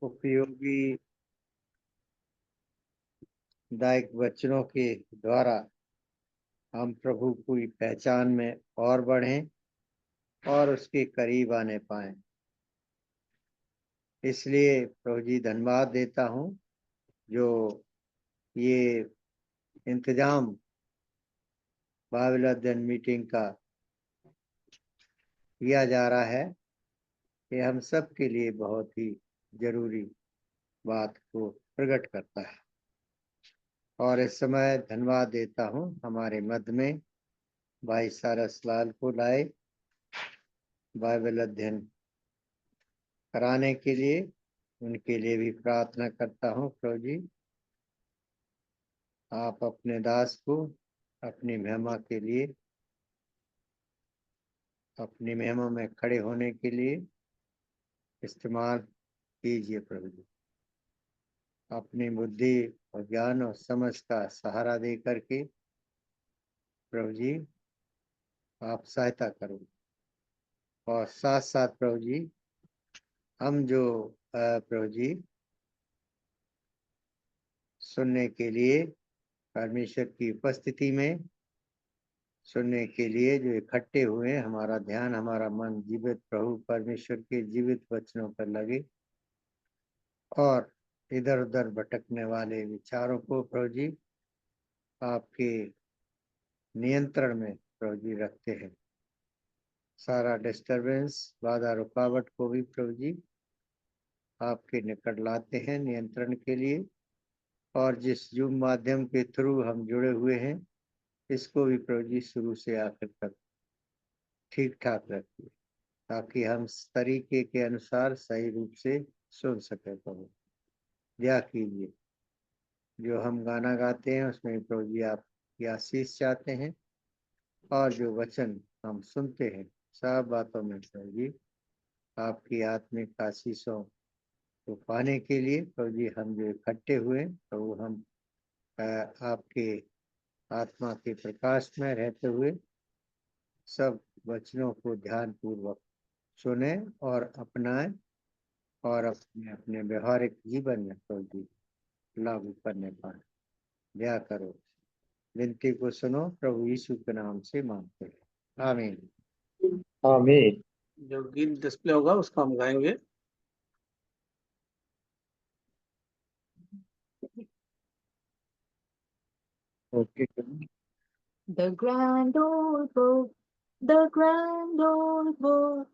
उपयोगी दायक वचनों के द्वारा हम प्रभु की पहचान में और बढ़ें और उसके करीब आने पाएं। इसलिए प्रभु जी धन्यवाद देता हूँ जो ये इंतजाम बाइबल अध्ययन मीटिंग का किया जा रहा है। ये हम सब के लिए बहुत ही जरूरी बात को प्रकट करता है। और इस समय धन्यवाद देता हूँ हमारे मध्य में भाई सारस लाल को लाए बाइबल अध्ययन कराने के लिए। उनके लिए भी प्रार्थना करता हूँ प्रभु जी, आप अपने दास को अपनी महिमा के लिए, अपनी महिमा में खड़े होने के लिए इस्तेमाल कीजिए प्रभु जी। अपनी बुद्धि और ज्ञान और समझ का सहारा दे करके प्रभु जी आप सहायता करो। और साथ साथ प्रभु जी हम जो प्रभु जी सुनने के लिए परमेश्वर की उपस्थिति में सुनने के लिए जो इकट्ठे हुए, हमारा ध्यान हमारा मन जीवित प्रभु परमेश्वर के जीवित वचनों पर लगे और इधर उधर भटकने वाले विचारों को प्रभु जी आपके नियंत्रण में प्रभु जी रखते हैं। सारा डिस्टरबेंस बाधा रुकावट को भी प्रभु जी आपके निकट लाते हैं नियंत्रण के लिए। और जिस जूम माध्यम के थ्रू हम जुड़े हुए हैं इसको भी प्रभु जी शुरू से आखिर तक ठीक ठाक रखिए ताकि हम तरीके के अनुसार सही रूप से सुन सके। प्रभु दया कीजिए, जो हम गाना गाते हैं उसमें प्रभु जी आपकी आशीष चाहते हैं और जो वचन हम सुनते हैं सब बातों में प्रभु जी आपकी आत्मिक आशीषों को पाने के लिए प्रभु जी हम जो इकट्ठे हुए प्रभु हम आपके आत्मा के प्रकाश में रहते हुए सब वचनों को ध्यान पूर्वक सुने और अपनाएं और अपने अपने व्यवहारिक जीवन में प्रभु जी लागू करने पाए। दया करो, विनती को सुनो प्रभु यीशु के नाम से मांगते हैं, आमीन। आमीन। जो गीत डिस्प्ले होगा उसको हम गाएंगे। Okay. The grand old book, the grand old book.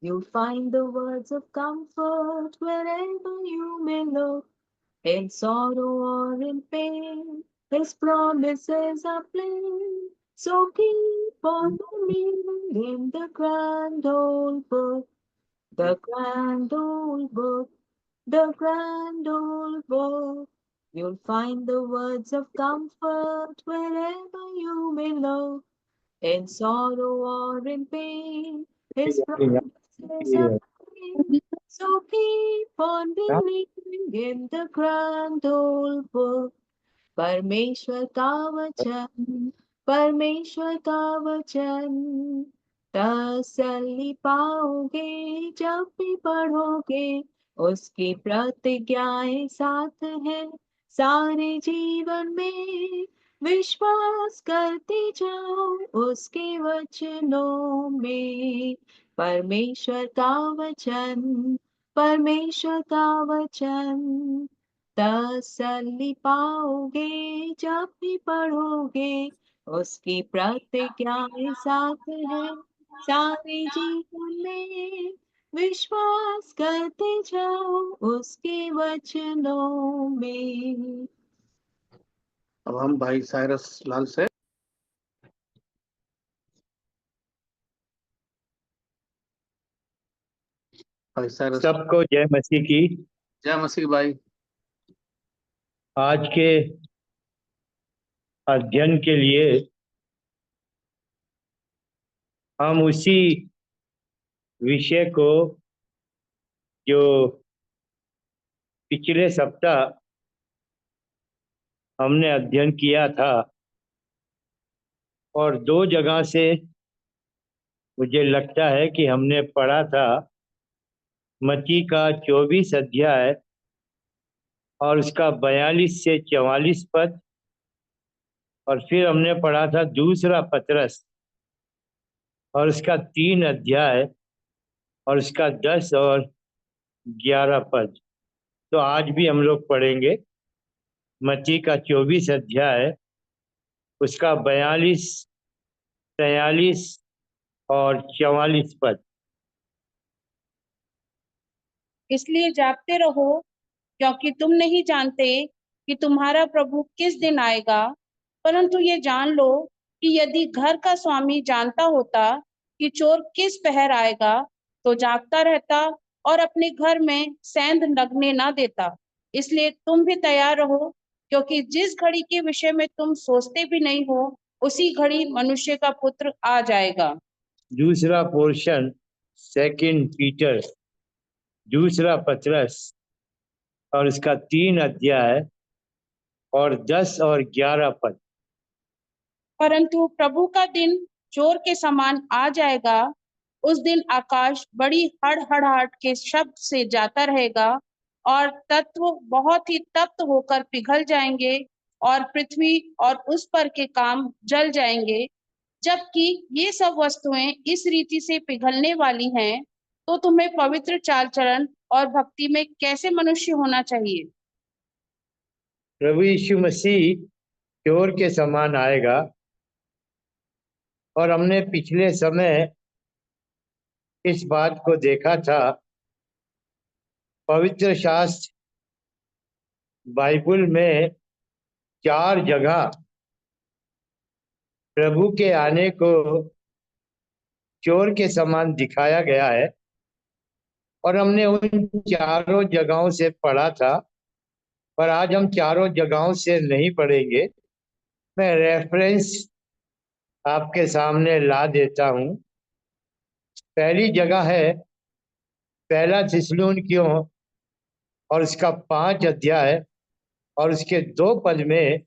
You'll find the words of comfort wherever you may look. In sorrow or in pain, His promises are plain. So keep on believing in the grand old book, the grand old book, the grand old book. You'll find the words of comfort wherever you may look. In sorrow or in pain, His promises are plain. So keep on believing in the grand old book. परमेश्वर का वचन, परमेश्वर का वचन, तसल्ली पाओगे जब भी पढ़ोगे। उसकी प्रतिज्ञाएं साथ है सारे जीवन में। विश्वास करते जाओ उसके वचनों में। परमेश्वर का वचन, परमेश्वर का वचन, तसल्ली पाओगे जब भी पढ़ोगे। उसकी प्रतिज्ञाएं साथ है सारे जीवन में। विश्वास करते जाओ उसके वचनों में। अब हम भाई साइरस लाल से भाई साइरस। सबको जय मसीह की। जय मसीह भाई। आज के अध्ययन के लिए हम उसी विषय को जो पिछले सप्ताह हमने अध्ययन किया था और दो जगह से मुझे लगता है कि हमने पढ़ा था। मत्ती का 24 अध्याय और उसका 42 से 44 पद, और फिर हमने पढ़ा था दूसरा पतरस और उसका 3 अध्याय और उसका 10 और 11 पद। तो आज भी हम लोग पढ़ेंगे मत्ती का 24 अध्याय, उसका 42, 43 और 44 पद। इसलिए जागते रहो, क्योंकि तुम नहीं जानते कि तुम्हारा प्रभु किस दिन आएगा। परंतु ये जान लो कि यदि घर का स्वामी जानता होता कि चोर किस पहर आएगा, तो जागता रहता और अपने घर में सेंध लगने ना देता। इसलिए तुम भी तैयार रहो, क्योंकि जिस घड़ी के विषय में तुम सोचते भी नहीं हो, उसी घड़ी मनुष्य का पुत्र आ जाएगा। दूसरा पोर्शन 2 पीटर, दूसरा पतरस और उसका 3 अध्याय और 10 और 11 पद। परंतु प्रभु का दिन चोर के समान आ जाएगा। उस दिन आकाश बड़ी हड़हड़ाहट के शब्द से जाता रहेगा और तत्व बहुत ही तप्त होकर पिघल जाएंगे और पृथ्वी और उस पर के काम जल जाएंगे। जबकि ये सब वस्तुएं इस रीति से पिघलने वाली हैं, तो तुम्हें पवित्र चाल चलन और भक्ति में कैसे मनुष्य होना चाहिए। प्रभु यीशु मसीह चोर के समान आएगा, और हमने पिछले समय इस बात को देखा था। पवित्र शास्त्र बाइबल में 4 जगह प्रभु के आने को चोर के समान दिखाया गया है, और हमने उन चारों जगहों से पढ़ा था। पर आज हम चारों जगहों से नहीं पढ़ेंगे। मैं रेफरेंस आपके सामने ला देता हूं। पहली जगह है पहला थिस्सलुनीकियों और उसका 5 अध्याय और उसके 2 पद में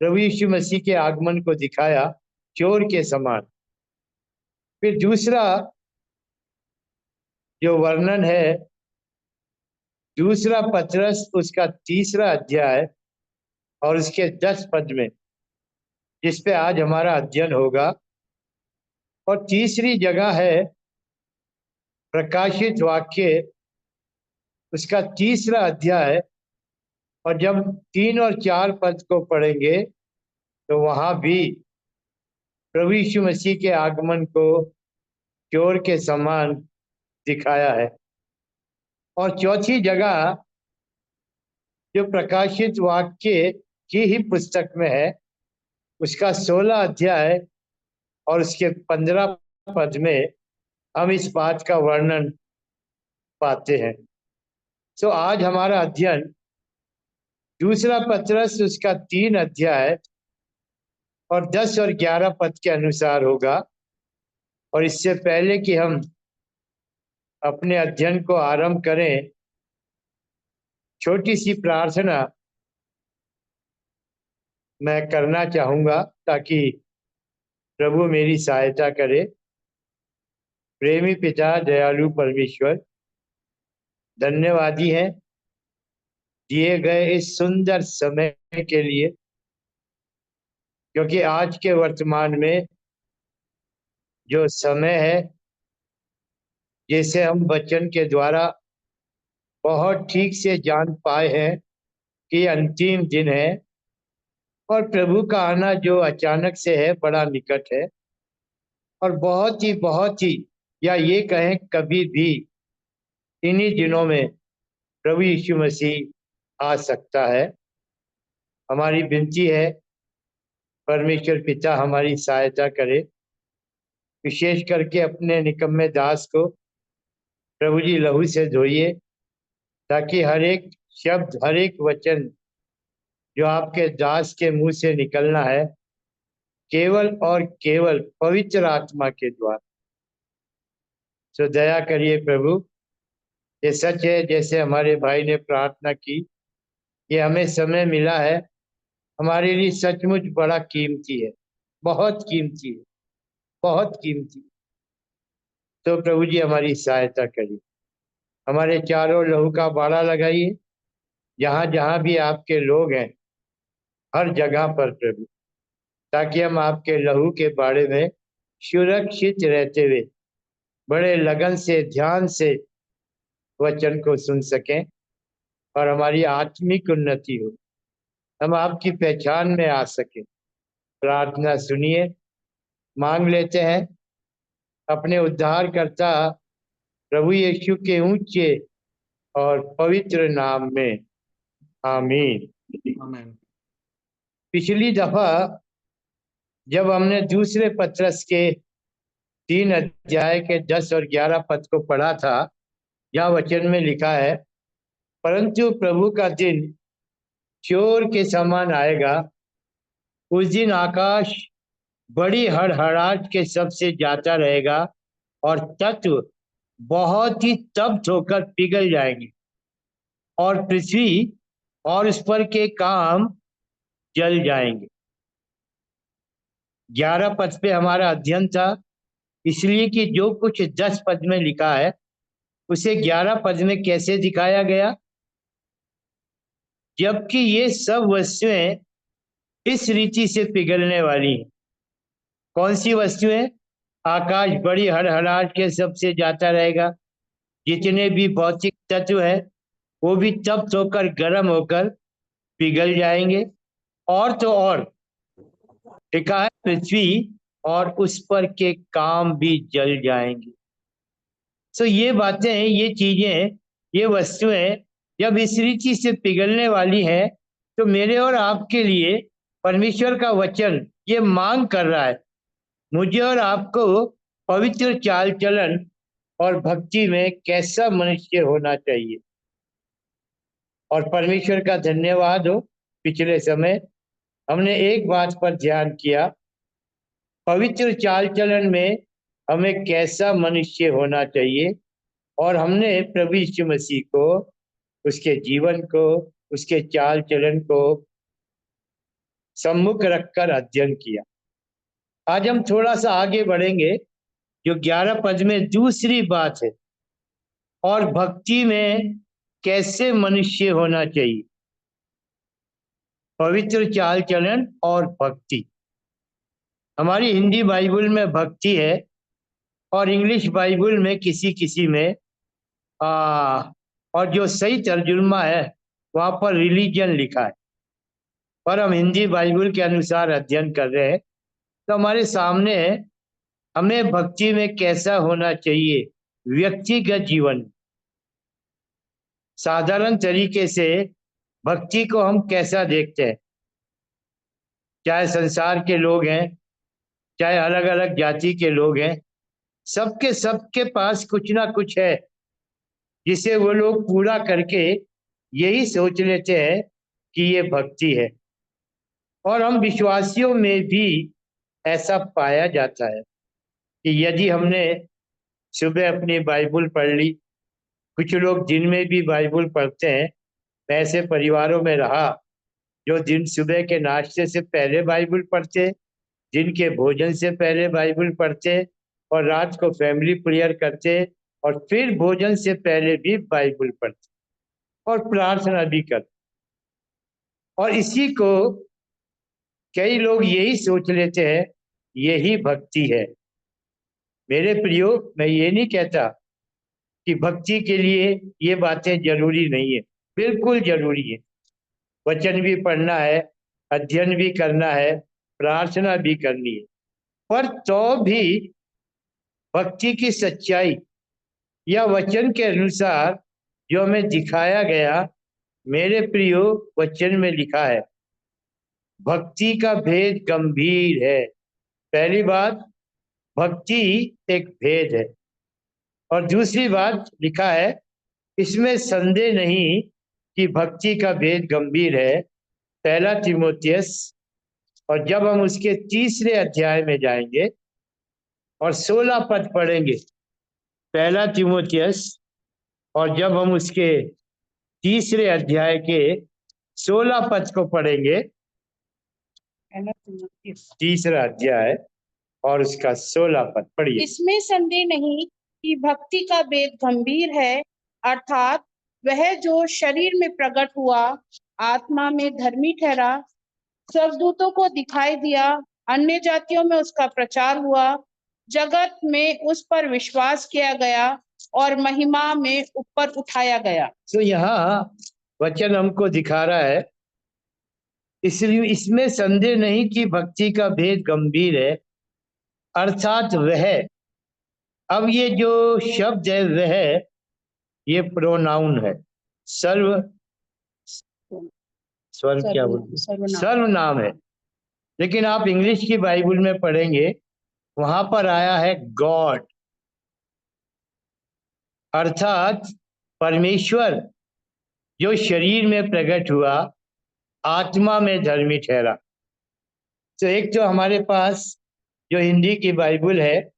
प्रभु यीशु मसीह के आगमन को दिखाया चोर के समान। फिर दूसरा जो वर्णन है दूसरा पतरस उसका 3 अध्याय और उसके 10 पद में, जिस पे आज हमारा अध्ययन होगा। और तीसरी जगह है प्रकाशित वाक्य उसका 3 अध्याय, और जब 3 और 4 पद को पढ़ेंगे तो वहां भी प्रभु यीशु मसीह के आगमन को चोर के समान दिखाया है। और चौथी जगह जो प्रकाशित वाक्य की ही पुस्तक में है, उसका 16 अध्याय और उसके 15 पद में हम इस बात का वर्णन पाते हैं। तो आज हमारा अध्ययन दूसरा पतरस उसका 3 अध्याय और 10 और 11 पद के अनुसार होगा। और इससे पहले कि हम अपने अध्ययन को आरंभ करें, छोटी सी प्रार्थना मैं करना चाहूंगा ताकि प्रभु मेरी सहायता करे। प्रेमी पिता दयालु परमेश्वर, धन्यवादी है दिए गए इस सुंदर समय के लिए, क्योंकि आज के वर्तमान में जो समय है, जैसे हम वचन के द्वारा बहुत ठीक से जान पाए हैं कि अंतिम दिन है और प्रभु का आना जो अचानक से है बड़ा निकट है। और बहुत ही या ये कहें कभी भी इन्हीं दिनों में प्रभु यीशु मसीह आ सकता है। हमारी विनती है परमेश्वर पिता हमारी सहायता करे, विशेष करके अपने निकम्मे दास को प्रभु जी लहू से धोइए, ताकि हर एक शब्द हर एक वचन जो आपके दास के मुंह से निकलना है केवल और केवल पवित्र आत्मा के द्वारा। तो दया करिए प्रभु, ये सच है जैसे हमारे भाई ने प्रार्थना की, ये हमें समय मिला है हमारे लिए सचमुच बड़ा कीमती है, बहुत कीमती है, बहुत कीमती। तो प्रभु जी हमारी सहायता करिए, हमारे चारों लहू का बाड़ा लगाइए, जहाँ जहाँ भी आपके लोग हैं, हर जगह पर प्रभु, ताकि हम आपके लहू के बारे में सुरक्षित रहते हुए बड़े लगन से, ध्यान से वचन को सुन सकें और हमारी आत्मिक उन्नति हो, हम आपकी पहचान में आ सकें। प्रार्थना सुनिए, मांग लेते हैं अपने उद्धारकर्ता प्रभु यीशु के ऊंचे और पवित्र नाम में, आमीन। आमेन। पिछली दफा जब हमने दूसरे पत्रस के 3 अध्याय के 10 और 11 पद को पढ़ा था, यहाँ वचन में लिखा है, परंतु प्रभु का दिन चोर के समान आएगा। उस दिन आकाश बड़ी हड़हड़ाहट के शब्द से जाता रहेगा और तत्व बहुत ही तप्त होकर पिघल जाएंगे और पृथ्वी और उस पर के काम जल जाएंगे। 11 पद पे हमारा अध्ययन था, इसलिए कि जो कुछ 10 पद में लिखा है उसे 11 पद में कैसे दिखाया गया, जबकि ये सब वस्तुएं इस रीति से पिघलने वाली हैं। कौन सी वस्तुएं? आकाश बड़ी हड़हड़ाहट के शब्द से जाता रहेगा, जितने भी भौतिक तत्व है वो भी तप्त होकर, गर्म होकर पिघल जाएंगे। और तो और लिखा है, पृथ्वी और उस पर के काम भी जल जाएंगे। तो ये बातें, ये चीजें, ये वस्तुएं जब इस रीति से पिघलने वाली हैं, तो मेरे और आपके लिए परमेश्वर का वचन ये मांग कर रहा है, मुझे और आपको पवित्र चाल चलन और भक्ति में कैसा मनुष्य होना चाहिए। और परमेश्वर का धन्यवाद हो, पिछले समय हमने एक बात पर ध्यान किया, पवित्र चाल चलन में हमें कैसा मनुष्य होना चाहिए, और हमने प्रभु यीशु मसीह को, उसके जीवन को, उसके चाल चलन को सम्मुख रखकर अध्ययन किया। आज हम थोड़ा सा आगे बढ़ेंगे, जो 11 पद में दूसरी बात है, और भक्ति में कैसे मनुष्य होना चाहिए। पवित्र चाल चलन और भक्ति, हमारी हिंदी बाइबल में भक्ति है और इंग्लिश बाइबल में किसी किसी में और जो सही तर्जुमा है वहां पर रिलीजन लिखा है, पर हम हिंदी बाइबल के अनुसार अध्ययन कर रहे हैं। तो हमारे सामने है, हमें भक्ति में कैसा होना चाहिए व्यक्तिगत जीवन। साधारण तरीके से भक्ति को हम कैसा देखते हैं, चाहे संसार के लोग हैं, चाहे अलग अलग जाति के लोग हैं, सबके पास कुछ ना कुछ है जिसे वो लोग पूरा करके यही सोच लेते हैं कि ये भक्ति है। और हम विश्वासियों में भी ऐसा पाया जाता है कि यदि हमने सुबह अपनी बाइबल पढ़ ली, कुछ लोग दिन में भी बाइबल पढ़ते हैं, मैं ऐसे परिवारों में रहा जो दिन सुबह के नाश्ते से पहले बाइबल पढ़ते, दिन के भोजन से पहले बाइबल पढ़ते, और रात को फैमिली प्रेयर करते, और फिर भोजन से पहले भी बाइबल पढ़ते और प्रार्थना भी करते। और इसी को कई लोग यही सोच लेते हैं यही भक्ति है। मेरे प्रियो, मैं ये नहीं कहता कि भक्ति के लिए ये बातें जरूरी नहीं है, बिल्कुल जरूरी है। वचन भी पढ़ना है, अध्ययन भी करना है, प्रार्थना भी करनी है, पर तो भी भक्ति की सच्चाई या वचन के अनुसार जो हमें दिखाया गया, मेरे प्रियो, वचन में लिखा है भक्ति का भेद गंभीर है। पहली बात, भक्ति एक भेद है, और दूसरी बात लिखा है, इसमें संदेह नहीं कि भक्ति का भेद गंभीर है। पहला तीमुथियुस, और जब हम उसके 3 अध्याय में जाएंगे और 16 पद पढ़ेंगे, पहला तीमुथियुस, और जब हम उसके 3 अध्याय के 16 पद को पढ़ेंगे, 3 अध्याय और उसका 16 पद पढ़िए। इसमें संदेह नहीं कि भक्ति का भेद गंभीर है, अर्थात वह जो शरीर में प्रकट हुआ, आत्मा में धर्मी ठहरा, स्वर्गदूतों को दिखाई दिया, अन्य जातियों में उसका प्रचार हुआ, जगत में उस पर विश्वास किया गया और महिमा में ऊपर उठाया गया। तो यहाँ वचन हमको दिखा रहा है, इसलिए इसमें संदेह नहीं कि भक्ति का भेद गंभीर है, अर्थात वह, अब ये जो शब्द है वह, ये प्रोनाउन है, सर्व स्वर्ग क्या बोलते, सर्वनाम है। लेकिन आप इंग्लिश की बाइबल में पढ़ेंगे, वहां पर आया है गॉड, अर्थात परमेश्वर जो शरीर में प्रकट हुआ, आत्मा में धर्मी ठहरा। तो एक तो हमारे पास जो हिंदी की बाइबल है,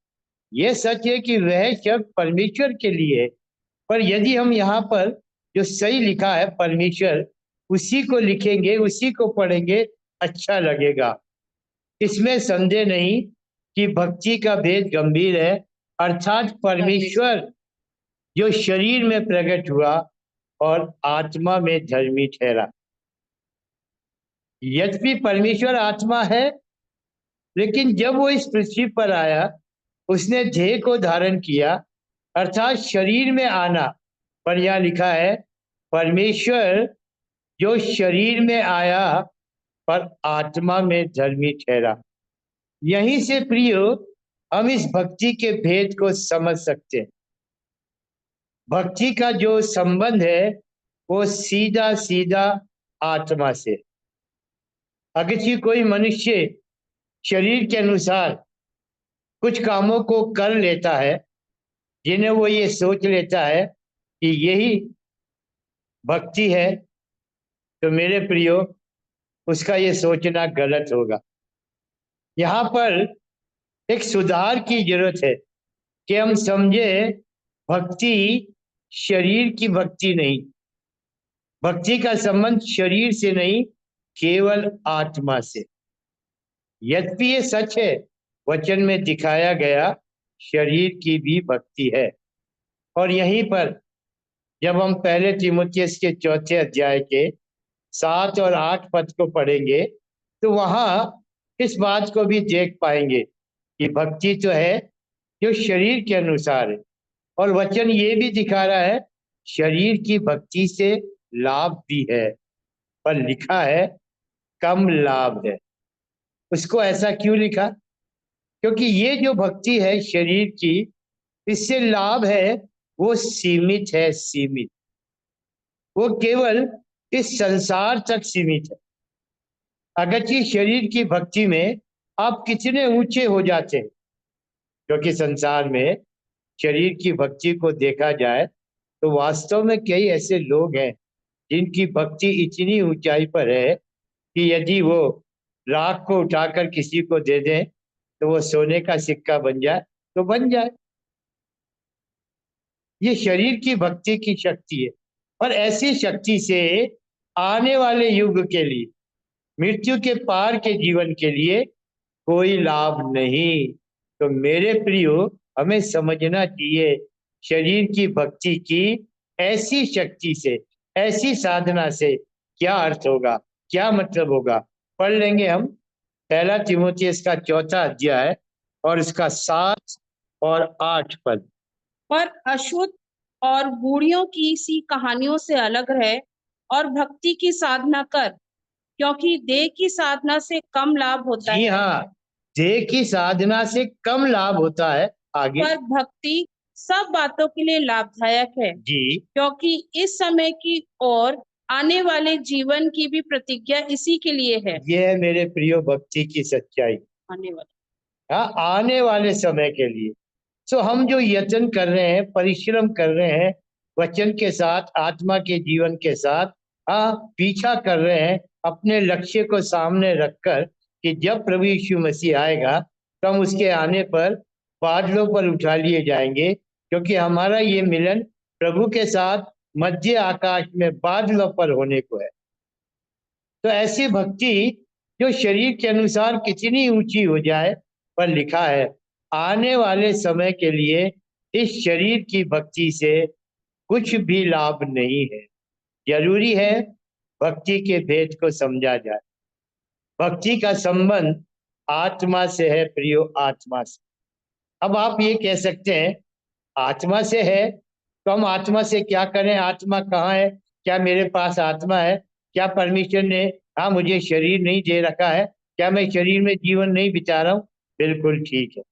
यह सच है कि वह शब्द परमेश्वर के लिए है, पर यदि हम यहाँ पर जो सही लिखा है परमेश्वर, उसी को लिखेंगे, उसी को पढ़ेंगे, अच्छा लगेगा। इसमें संदेह नहीं कि भक्ति का भेद गंभीर है, अर्थात परमेश्वर जो शरीर में प्रकट हुआ और आत्मा में धर्मी ठहरा। यद्यपि परमेश्वर आत्मा है, लेकिन जब वो इस पृथ्वी पर आया, उसने देह को धारण किया, अर्थात शरीर में आना, पर यह लिखा है परमेश्वर जो शरीर में आया पर आत्मा में धर्मी ठहरा। यहीं से प्रियो हम इस भक्ति के भेद को समझ सकते हैं। भक्ति का जो संबंध है वो सीधा सीधा आत्मा से। अगर कोई मनुष्य शरीर के अनुसार कुछ कामों को कर लेता है, जिन्हें वो ये सोच लेता है कि यही भक्ति है, तो मेरे प्रियो उसका ये सोचना गलत होगा। यहाँ पर एक सुधार की जरूरत है कि हम समझे भक्ति शरीर की भक्ति नहीं, भक्ति का संबंध शरीर से नहीं, केवल आत्मा से। यद्यपि ये सच है, वचन में दिखाया गया शरीर की भी भक्ति है। और यहीं पर जब हम पहले तीमुथियुस के 4 अध्याय के 7 और 8 पद को पढ़ेंगे, तो वहां इस बात को भी देख पाएंगे कि भक्ति तो है जो शरीर के अनुसार है, और वचन ये भी दिखा रहा है शरीर की भक्ति से लाभ भी है, पर लिखा है कम लाभ है। उसको ऐसा क्यों लिखा? क्योंकि ये जो भक्ति है शरीर की, इससे लाभ है वो सीमित है, सीमित, वो केवल इस संसार तक सीमित है। अगरचे शरीर की भक्ति में आप कितने ऊंचे हो जाते हैं, क्योंकि संसार में शरीर की भक्ति को देखा जाए तो वास्तव में कई ऐसे लोग हैं जिनकी भक्ति इतनी ऊंचाई पर है कि यदि वो राख को उठाकर किसी को दे दें तो वो सोने का सिक्का बन जाए तो बन जाए। ये शरीर की भक्ति की शक्ति है, और ऐसी शक्ति से आने वाले युग के लिए, मृत्यु के पार के जीवन के लिए कोई लाभ नहीं। तो मेरे प्रियो हमें समझना चाहिए शरीर की भक्ति की ऐसी शक्ति से, ऐसी साधना से क्या अर्थ होगा, क्या मतलब होगा। पढ़ लेंगे हम पहला तीमुथियुस का 4 अध्याय और इसका 7 और 8 पद। पर अशुद्ध और बूढ़ियों की सी कहानियों से अलग रहे और भक्ति की साधना कर, क्योंकि देह की साधना से कम लाभ होता जी है। हाँ, देह की साधना से कम लाभ होता है। आगे पर भक्ति सब बातों के लिए लाभदायक है, जी, क्योंकि इस समय की और आने वाले जीवन की भी प्रतिज्ञा इसी के लिए है। ये है मेरे प्रियो भक्ति की सच्चाई, आने वाले हाँ, आने वाले समय के लिए। तो हम जो यत्न कर रहे हैं, परिश्रम कर रहे हैं, वचन के साथ, आत्मा के जीवन के साथ, हाँ, पीछा कर रहे हैं अपने लक्ष्य को सामने रखकर कि जब प्रभु यीशु मसीह आएगा तो हम उसके आने पर बादलों पर उठा लिए जाएंगे, क्योंकि हमारा ये मिलन प्रभु के साथ मध्य आकाश में बादलों पर होने को है। तो ऐसी भक्ति जो शरीर के अनुसार कितनी ऊंची हो जाए, पर लिखा है आने वाले समय के लिए इस शरीर की भक्ति से कुछ भी लाभ नहीं है। जरूरी है भक्ति के भेद को समझा जाए। भक्ति का संबंध आत्मा से है प्रियो, आत्मा से। अब आप ये कह सकते हैं आत्मा से है तो हम आत्मा से क्या करें? आत्मा कहाँ है? क्या मेरे पास आत्मा है? क्या परमेश्वर ने मुझे शरीर नहीं दे रखा है? क्या मैं शरीर में जीवन नहीं बिता रहा हूँ? बिल्कुल ठीक है।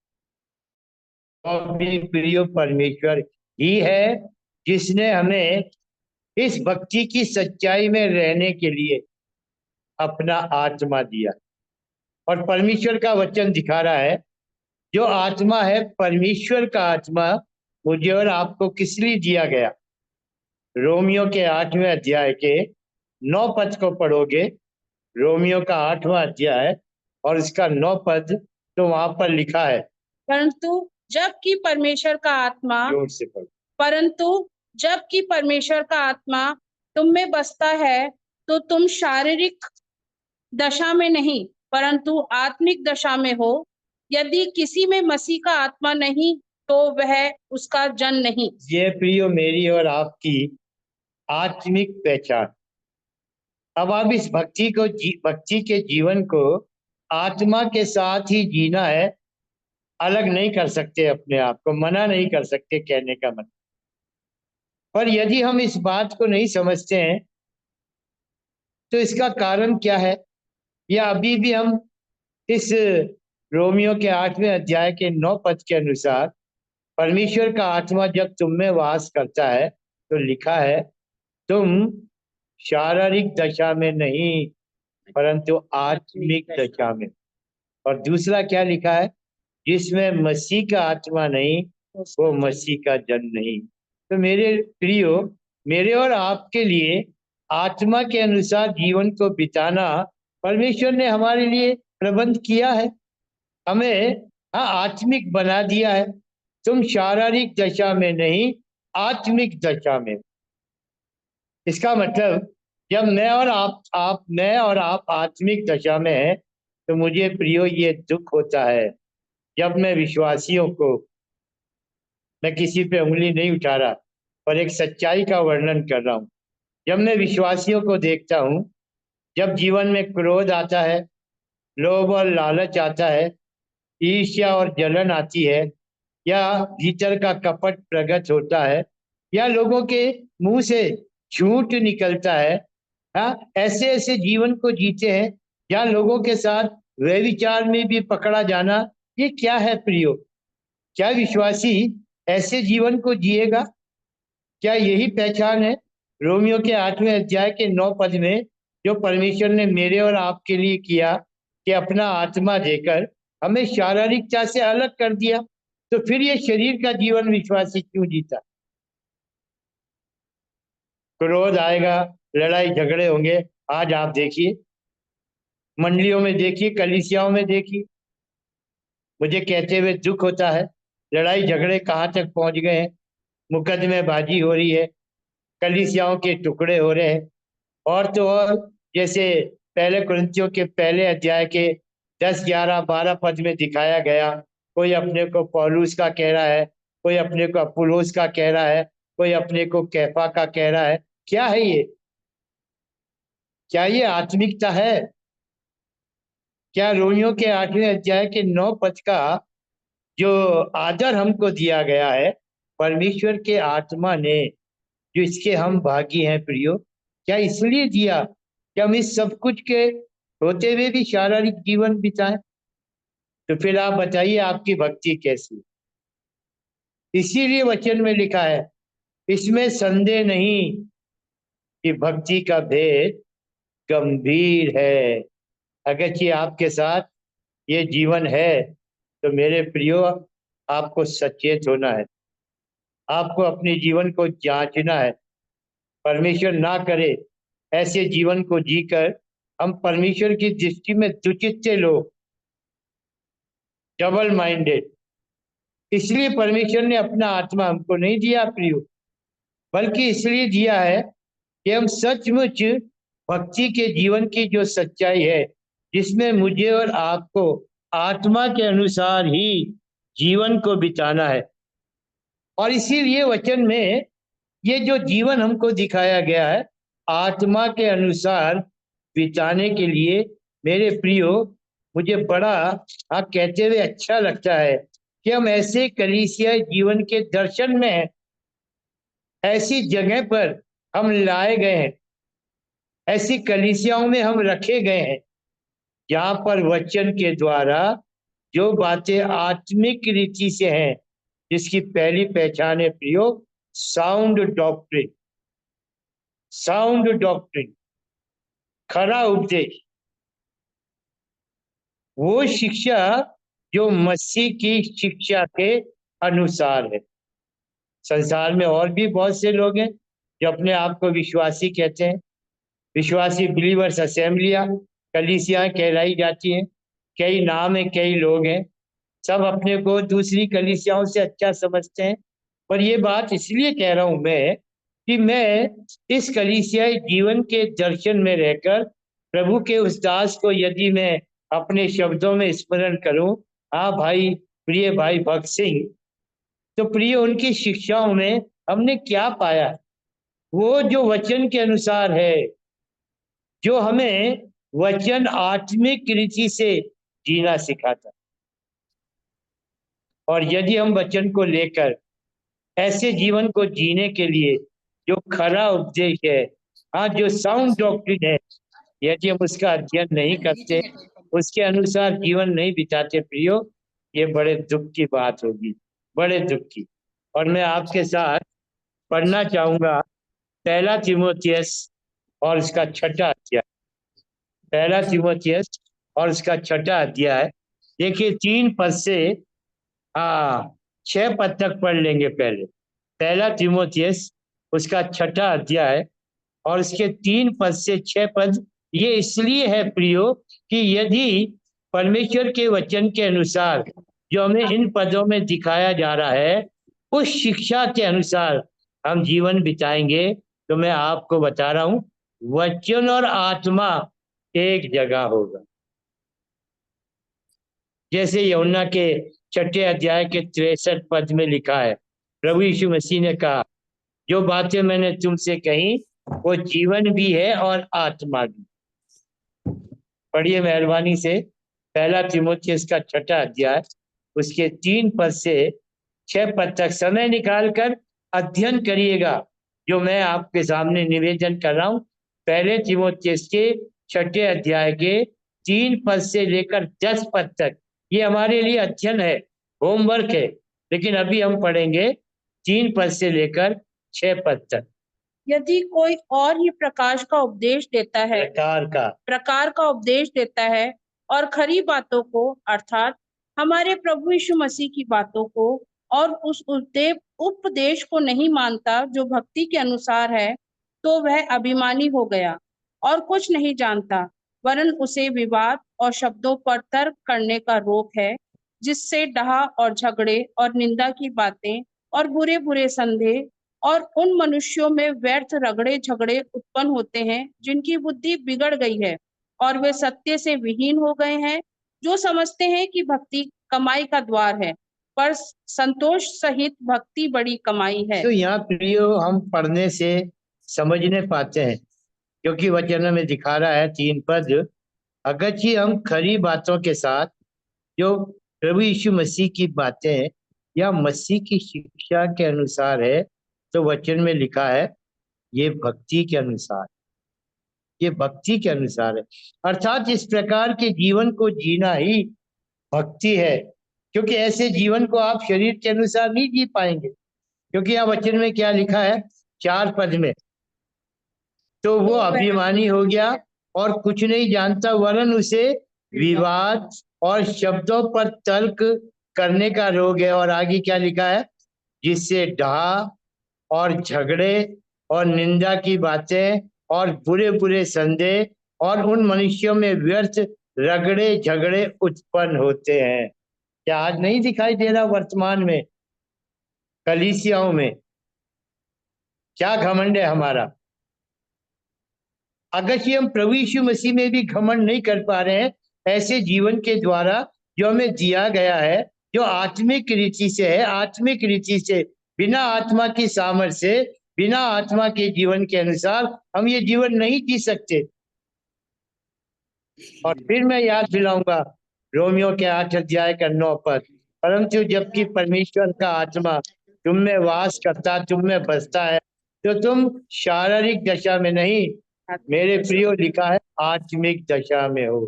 और भी प्रिय परमेश्वर ही है जिसने हमें इस भक्ति की सच्चाई में रहने के लिए अपना आत्मा दिया। और परमेश्वर का वचन दिखा रहा है जो आत्मा है, परमेश्वर का आत्मा मुझे और आपको किस लिए दिया गया? रोमियो के 8वें अध्याय के 9 पद को पढ़ोगे, रोमियो का 8वां अध्याय और इसका 9 पद, तो वहां पर लिखा है, परंतु जबकि परमेश्वर का आत्मा जोर से पढ़ो। परंतु जबकि परमेश्वर का आत्मा तुम में बसता है तो तुम शारीरिक दशा में नहीं परंतु आत्मिक दशा में हो। यदि किसी में मसीह का आत्मा नहीं तो वह उसका जन नहीं। ये प्रियो मेरी और आपकी आत्मिक पहचान। अब आप इस भक्ति के जीवन को आत्मा के साथ ही जीना है, अलग नहीं कर सकते, अपने आप को मना नहीं कर सकते, कहने का मतलब। पर यदि हम इस बात को नहीं समझते हैं तो इसका कारण क्या है? या अभी भी हम इस रोमियो के 8वें अध्याय के 9 पद के अनुसार परमेश्वर का आत्मा जब तुम में वास करता है तो लिखा है तुम शारीरिक दशा में नहीं परंतु आत्मिक दशा में। और दूसरा क्या लिखा है? जिसमें मसीह का आत्मा नहीं वो मसीह का जन नहीं। तो मेरे प्रियो, मेरे और आपके लिए आत्मा के अनुसार जीवन को बिताना परमेश्वर ने हमारे लिए प्रबंध किया है, हमें आत्मिक बना दिया है। तुम शारीरिक दशा में नहीं आत्मिक दशा में। इसका मतलब जब मैं और आप आत्मिक दशा में हैं तो मुझे प्रियो ये दुख होता है जब मैं विश्वासियों को, मैं किसी पे उंगली नहीं उठा रहा पर एक सच्चाई का वर्णन कर रहा हूँ, जब मैं विश्वासियों को देखता हूँ जब जीवन में क्रोध आता है, लोभ और लालच आता है, ईर्ष्या और जलन आती है, या भीतर का कपट प्रकट होता है, या लोगों के मुंह से झूठ निकलता है, ऐसे ऐसे जीवन को जीते हैं या लोगों के साथ व्यभिचार में भी पकड़ा जाना, ये क्या है प्रियो? क्या विश्वासी ऐसे जीवन को जिएगा? क्या यही पहचान है रोमियो के 8वें अध्याय के 9 पद में जो परमेश्वर ने मेरे और आपके लिए किया कि अपना आत्मा देकर हमें शारीरिकता से अलग कर दिया? तो फिर ये शरीर का जीवन विश्वासी क्यों जीता? क्रोध आएगा, लड़ाई झगड़े होंगे। आज आप देखिए, मंडलियों में देखिए, कलीसियाओं में देखिए, मुझे कहते हुए दुख होता है, लड़ाई झगड़े कहाँ तक पहुंच गए हैं, मुकदमेबाजी हो रही है, कलीसियाओं के टुकड़े हो रहे हैं। और तो और जैसे पहले कुरिन्थियों के पहले अध्याय के 10, 11, 12 पद में दिखाया गया, कोई अपने को पौलुस का कह रहा है, कोई अपने को अपुल्लोस का कह रहा है, कोई अपने को कैफा का कह रहा है। क्या है ये? क्या ये आत्मिकता है? क्या रोमियो के 8वें अध्याय के 9 पद का जो आदर हमको दिया गया है परमेश्वर के आत्मा ने, जो इसके हम भागी हैं प्रियो, क्या इसलिए दिया कि हम इस सब कुछ के होते हुए भी शारीरिक जीवन बिताएं? तो फिर आप बताइए आपकी भक्ति कैसी? इसीलिए वचन में लिखा है, इसमें संदेह नहीं कि भक्ति का भेद गंभीर है। अगर कि आपके साथ ये जीवन है तो मेरे प्रियो आपको सचेत होना है, आपको अपने जीवन को जांचना है। परमेश्वर ना करे ऐसे जीवन को जीकर हम परमेश्वर की दृष्टि में दुचित्ते लोग, डबल माइंडेड। इसलिए परमेश्वर ने अपना आत्मा हमको नहीं दिया प्रियो, बल्कि इसलिए दिया है कि हम सचमुच भक्ति के जीवन की जो सच्चाई है, जिसमें मुझे और आपको आत्मा के अनुसार ही जीवन को बिताना है। और इसीलिए वचन में ये जो जीवन हमको दिखाया गया है आत्मा के अनुसार बिताने के लिए, मेरे प्रियो, मुझे बड़ा कहते हुए अच्छा लगता है कि हम ऐसे कलीसिया जीवन के दर्शन में हैं, ऐसी जगह पर हम लाए गए हैं, ऐसी कलीसियाओं में हम रखे गए हैं जहां पर वचन के द्वारा जो बातें आत्मिक रीति से हैं, जिसकी पहली पहचान है प्रियो साउंड डॉक्ट्रिन। साउंड डॉक्ट्रिन, खरा उपदेश, वो शिक्षा जो मसीह की शिक्षा के अनुसार है। संसार में और भी बहुत से लोग हैं जो अपने आप को विश्वासी कहते हैं, विश्वासी बिलीवर्स असेंबलियां, कलीसियां कहलाई जाती हैं, कई नाम है, कई लोग हैं, सब अपने को दूसरी कलीसियाओं से अच्छा समझते हैं। पर ये बात इसलिए कह रहा हूं मैं कि मैं इस कलीसियाई जीवन के दर्शन में रहकर प्रभु के उस दास को यदि मैं अपने शब्दों में स्मरण करूं, हाँ भाई, प्रिय भाई भक्त सिंह, तो प्रिय उनकी शिक्षाओं में हमने क्या पाया? वो जो वचन के अनुसार है, जो हमें वचन आत्मिक रीति से जीना सिखाता, और यदि हम वचन को लेकर ऐसे जीवन को जीने के लिए जो खरा उपदेश है, हाँ, जो साउंड डॉक्ट्रिन है, यदि हम उसका अध्ययन नहीं करते, उसके अनुसार जीवन नहीं बिताते प्रियो, ये बड़े दुख की बात होगी, बड़े दुख की। और मैं आपके साथ पढ़ना चाहूंगा पहला तीमुथियुस और उसका 6वां अध्याय। पहला तीमुथियुस और उसका 6वां अध्याय, देखिए 3 पद से 6 पद तक पढ़ लेंगे। पहले पहला तीमुथियुस उसका 6वां अध्याय और उसके 3 पद से 6 पद। ये इसलिए है प्रियो कि यदि परमेश्वर के वचन के अनुसार जो हमें इन पदों में दिखाया जा रहा है, उस शिक्षा के अनुसार हम जीवन बिताएंगे, तो मैं आपको बता रहा हूं, वचन और आत्मा एक जगह होगा। जैसे यूहन्ना के 6 अध्याय के 63 पद में लिखा है, प्रभु यीशु मसीह ने कहा, जो बातें मैंने तुमसे कही वो जीवन भी है और आत्मा भी। पढ़िए मेहरबानी से पहला तीमुथियुस का 6वां अध्याय उसके 3 पद से 6 पद तक समय निकालकर अध्ययन करिएगा, जो मैं आपके सामने निवेदन कर रहा हूं। पहले तीमुथियुस के 6 अध्याय के 3 पद से लेकर 10 पद तक ये हमारे लिए अध्ययन है, होमवर्क है। लेकिन अभी हम पढ़ेंगे 3 पद से लेकर 6 पद तक। यदि कोई और ही प्रकाश का उपदेश देता है, प्रकार का उपदेश देता है और खरी बातों को अर्थात हमारे प्रभु यीशु मसीह की बातों को और उस उपदेश को नहीं मानता जो भक्ति के अनुसार है, तो वह अभिमानी हो गया और कुछ नहीं जानता, वरन उसे विवाद और शब्दों पर तर्क करने का रोग है, जिससे डहा और झगड़े और निंदा की बातें और बुरे बुरे संदेह और उन मनुष्यों में व्यर्थ रगड़े झगड़े उत्पन्न होते हैं, जिनकी बुद्धि बिगड़ गई है और वे सत्य से विहीन हो गए हैं, जो समझते हैं कि भक्ति कमाई का द्वार है, पर संतोष सहित भक्ति बड़ी कमाई है। तो यहाँ प्रियो हम पढ़ने से समझने पाते हैं, क्योंकि वचन में दिखा रहा है 3 पद, अगर जी हम खरी बातों के साथ जो प्रभु यीशु मसीह की बातें या मसीह की शिक्षा के अनुसार है, तो वचन में लिखा है ये भक्ति के अनुसार, ये भक्ति के अनुसार है। अर्थात इस प्रकार के जीवन को जीना ही भक्ति है, क्योंकि ऐसे जीवन को आप शरीर के अनुसार नहीं जी पाएंगे। क्योंकि यहाँ वचन में क्या लिखा है 4 पद में, तो वो अभिमानी हो गया और कुछ नहीं जानता, वरन उसे विवाद और शब्दों पर तर्क करने का रोग है। और आगे क्या लिखा है, जिससे डहा और झगड़े और निंदा की बातें और बुरे बुरे संदेह और उन मनुष्यों में व्यर्थ रगड़े झगड़े उत्पन्न होते हैं। क्या आज नहीं दिखाई दे रहा वर्तमान में कलीसियाओं में? क्या घमंड है हमारा! अगर कि हम प्रभु यीशु मसीह में भी घमंड नहीं कर पा रहे हैं, ऐसे जीवन के द्वारा जो हमें दिया गया है, जो आत्मिक रीति से है, आत्मिक रीति से, बिना आत्मा की सामर्थ्य से, बिना आत्मा के जीवन के अनुसार हम ये जीवन नहीं जी सकते। और फिर मैं याद दिलाऊंगा रोमियो के 8 अध्याय का 9 पद, परंतु जबकि परमेश्वर का आत्मा तुम में वास करता, तुम में बसता है, तो तुम शारीरिक दशा में नहीं, मेरे प्रियो लिखा है, आत्मिक दशा में हो।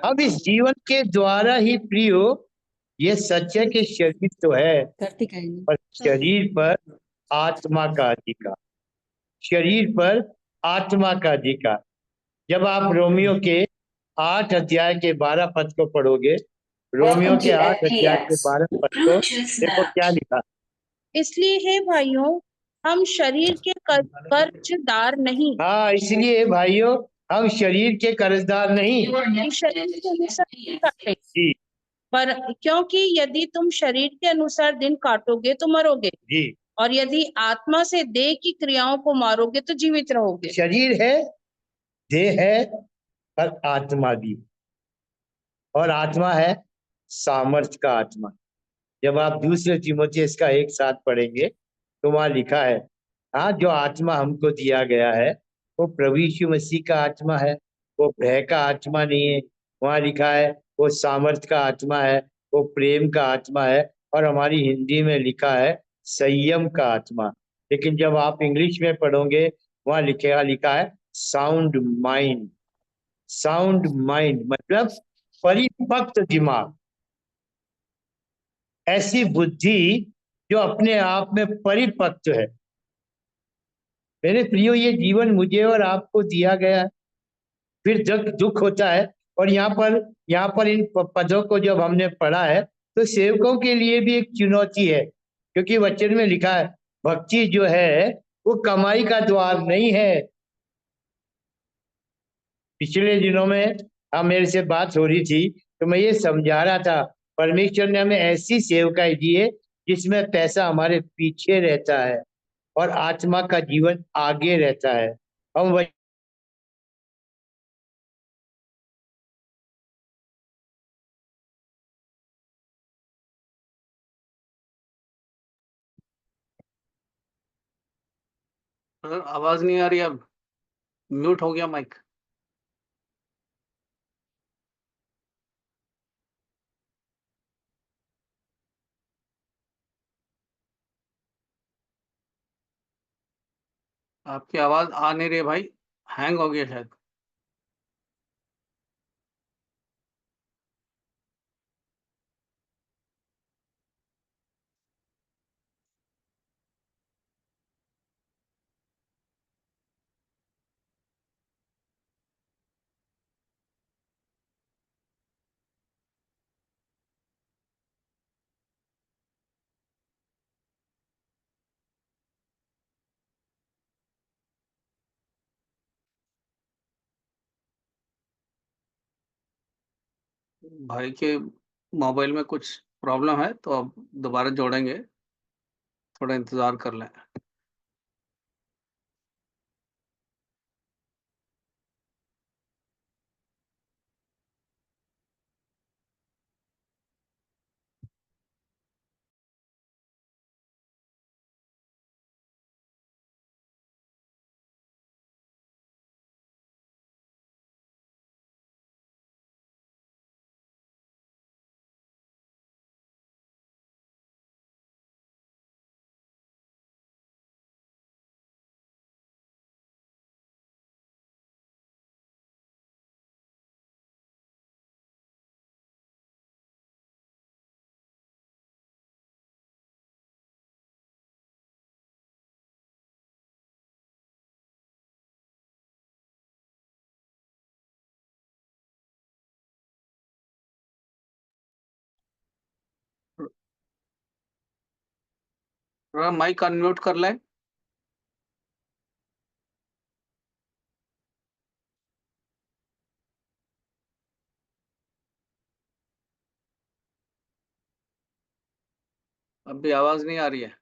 अब इस जीवन के द्वारा ही प्रियो, ये सच है कि शरीर तो है, पर शरीर पर आत्मा का अधिकार, शरीर पर आत्मा का अधिकार। जब आप रोमियो के 8 अध्याय के 12 पद को पढ़ोगे, रोमियो के 8 अध्याय के 12 पद को देखो क्या लिखा। इसलिए हे भाइयों, हम शरीर के कर्जदार नहीं, हाँ, इसलिए भाइयों हम शरीर के कर्जदार नहीं, कि शरीर के अनुसार दिन काटे। जी पर क्योंकि यदि तुम शरीर के अनुसार दिन काटोगे तो मरोगे, जी। और यदि आत्मा से देह की क्रियाओं को मारोगे तो जीवित रहोगे। शरीर है, देह है, पर आत्मा भी, और आत्मा है सामर्थ्य का आत्मा। जब आप दूसरे तीमुथियुस का 1:7 पढ़ेंगे तो वहां लिखा है, हाँ, जो आत्मा हमको दिया गया है वो प्रभु यीशु मसीह का आत्मा है, वो भय का आत्मा नहीं है। वहां लिखा है वो सामर्थ्य का आत्मा है, वो प्रेम का आत्मा है, और हमारी हिंदी में लिखा है संयम का आत्मा। लेकिन जब आप इंग्लिश में पढ़ोगे वहां लिखा है साउंड माइंड। साउंड माइंड मतलब परिपक्व दिमाग, ऐसी बुद्धि जो अपने आप में परिपक्व है। मेरे प्रियो, ये जीवन मुझे और आपको दिया गया है, फिर जब दुख होता है। और यहाँ पर इन पदों को जब हमने पढ़ा है तो सेवकों के लिए भी एक चुनौती है, क्योंकि वचन में लिखा है भक्ति जो है वो कमाई का द्वार नहीं है। पिछले दिनों में मेरे से बात हो रही थी तो मैं ये समझा रहा था, परमेश्वर ने हमें ऐसी सेवकाई दी है जिसमें पैसा हमारे पीछे रहता है और आत्मा का जीवन आगे रहता है। हम वही सर आवाज नहीं आ रही, अब म्यूट हो गया माइक। आपकी आवाज आ नहीं रही है भाई, हैंग हो गया शायद। भाई के मोबाइल में कुछ प्रॉब्लम है तो अब दोबारा जोड़ेंगे, थोड़ा इंतजार कर लें। थोड़ा माइक अनम्यूट कर लें। अब भी आवाज नहीं आ रही है।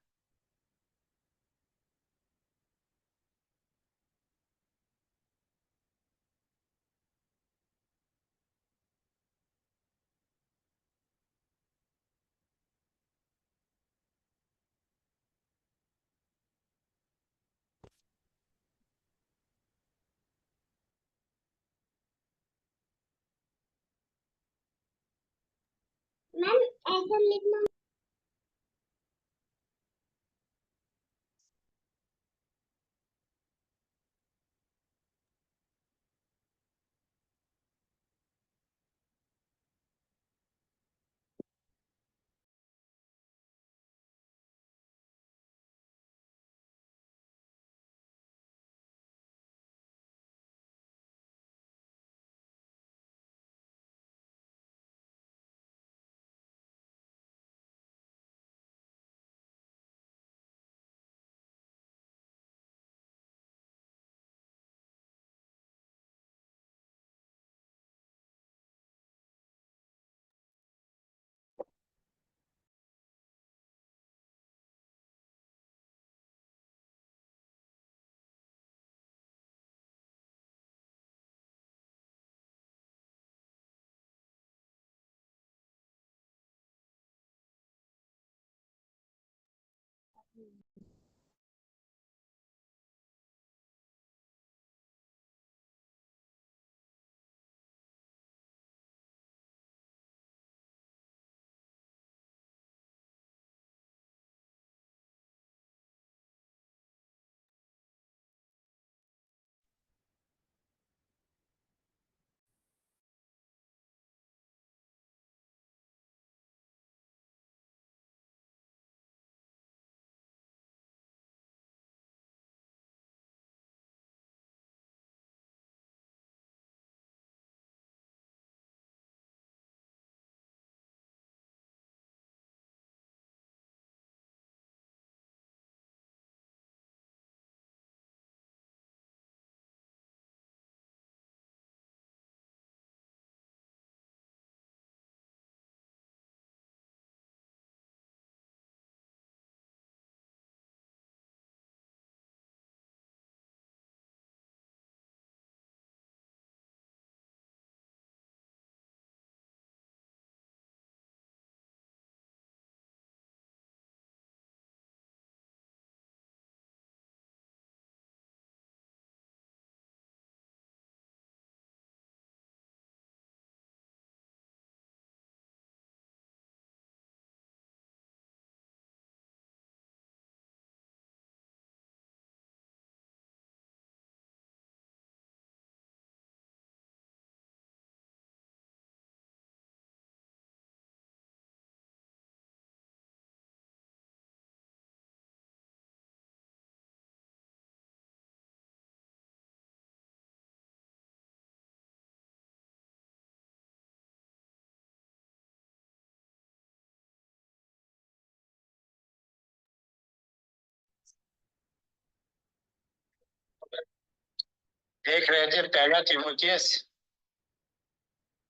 देख रहे थे पहला तीमुथियुस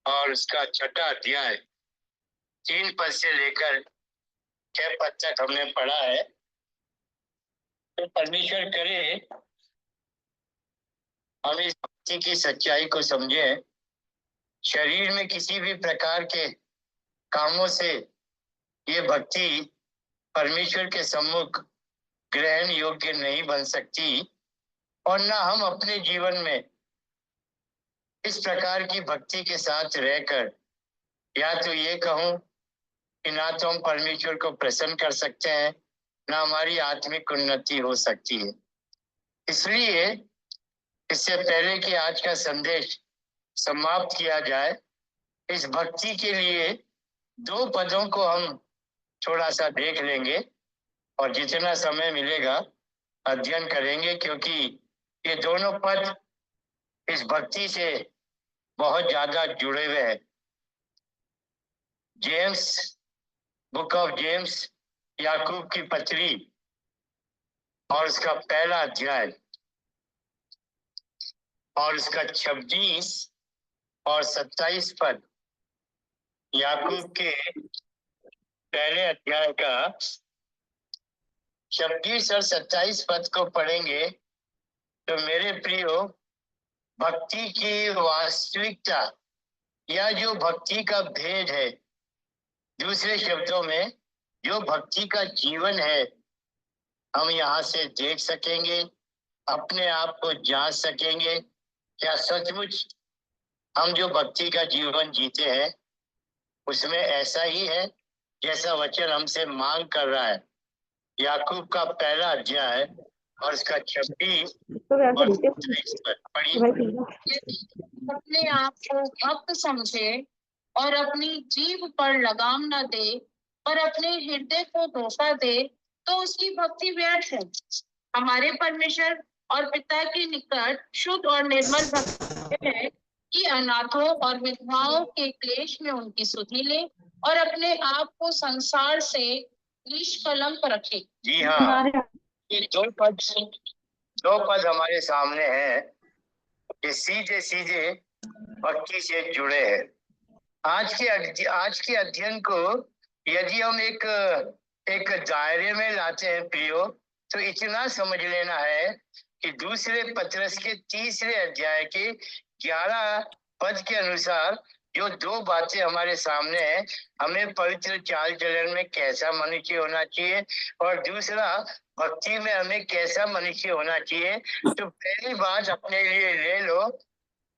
और उसका छठा अध्याय 3 पद से लेकर 6 पद तक हमने पढ़ा है। तो परमेश्वर करे हम इस भक्ति की सच्चाई को समझें। शरीर में किसी भी प्रकार के कामों से ये भक्ति परमेश्वर के सम्मुख ग्रहण योग्य नहीं बन सकती और ना हम अपने जीवन में इस प्रकार की भक्ति के साथ रहकर या तो ये कहूं कि ना तो हम परमेश्वर को प्रसन्न कर सकते हैं, ना हमारी आत्मिक उन्नति हो सकती है। इसलिए इससे पहले कि आज का संदेश समाप्त किया जाए, इस भक्ति के लिए 2 पदों को हम थोड़ा सा देख लेंगे और जितना समय मिलेगा अध्ययन करेंगे, क्योंकि ये दोनों पद इस भक्ति से बहुत ज्यादा जुड़े हुए हैं। जेम्स, बुक ऑफ जेम्स, याकूब की पत्री और उसका पहला अध्याय और उसका 26 और 27 पद, याकूब के पहले अध्याय का 26 और 27 पद को पढ़ेंगे तो मेरे प्रियो, भक्ति की वास्तविकता या जो भक्ति का भेद है, दूसरे शब्दों में जो भक्ति का जीवन है, हम यहाँ से देख सकेंगे, अपने आप को जांच सकेंगे क्या सचमुच हम जो भक्ति का जीवन जीते हैं उसमें ऐसा ही है जैसा वचन हमसे मांग कर रहा है। याकूब का पहला अध्याय और उसका 26 और 27 पद पढ़िए। अपने आप को भक्त समझे और अपनी जीभ पर लगाम न दे, पर अपने हृदय को धोखा दे, तो उसकी भक्ति व्यर्थ है। हमारे परमेश्वर और पिता के निकट शुद्ध और निर्मल भक्ति है कि अनाथों और विधवाओं के क्लेश में उनकी सुधि ले और अपने आप को संसार से निष्कलंक रखे। जी हाँ, ये दो पद हमारे सामने हैं, ये सीधे सीधे भक्ति से जुड़े हैं। आज के अध्ययन को यदि हम एक दायरे में लाते हैं प्रियो, तो इतना समझ लेना है कि दूसरे पत्रस के 3 अध्याय के 11 पद के अनुसार जो दो बातें हमारे सामने हैं, हमें पवित्र चाल चलन में कैसा मनुष्य होना चाहिए और दूसरा भक्ति में हमें कैसा मनुष्य होना चाहिए। तो पहली बात अपने लिए ले लो,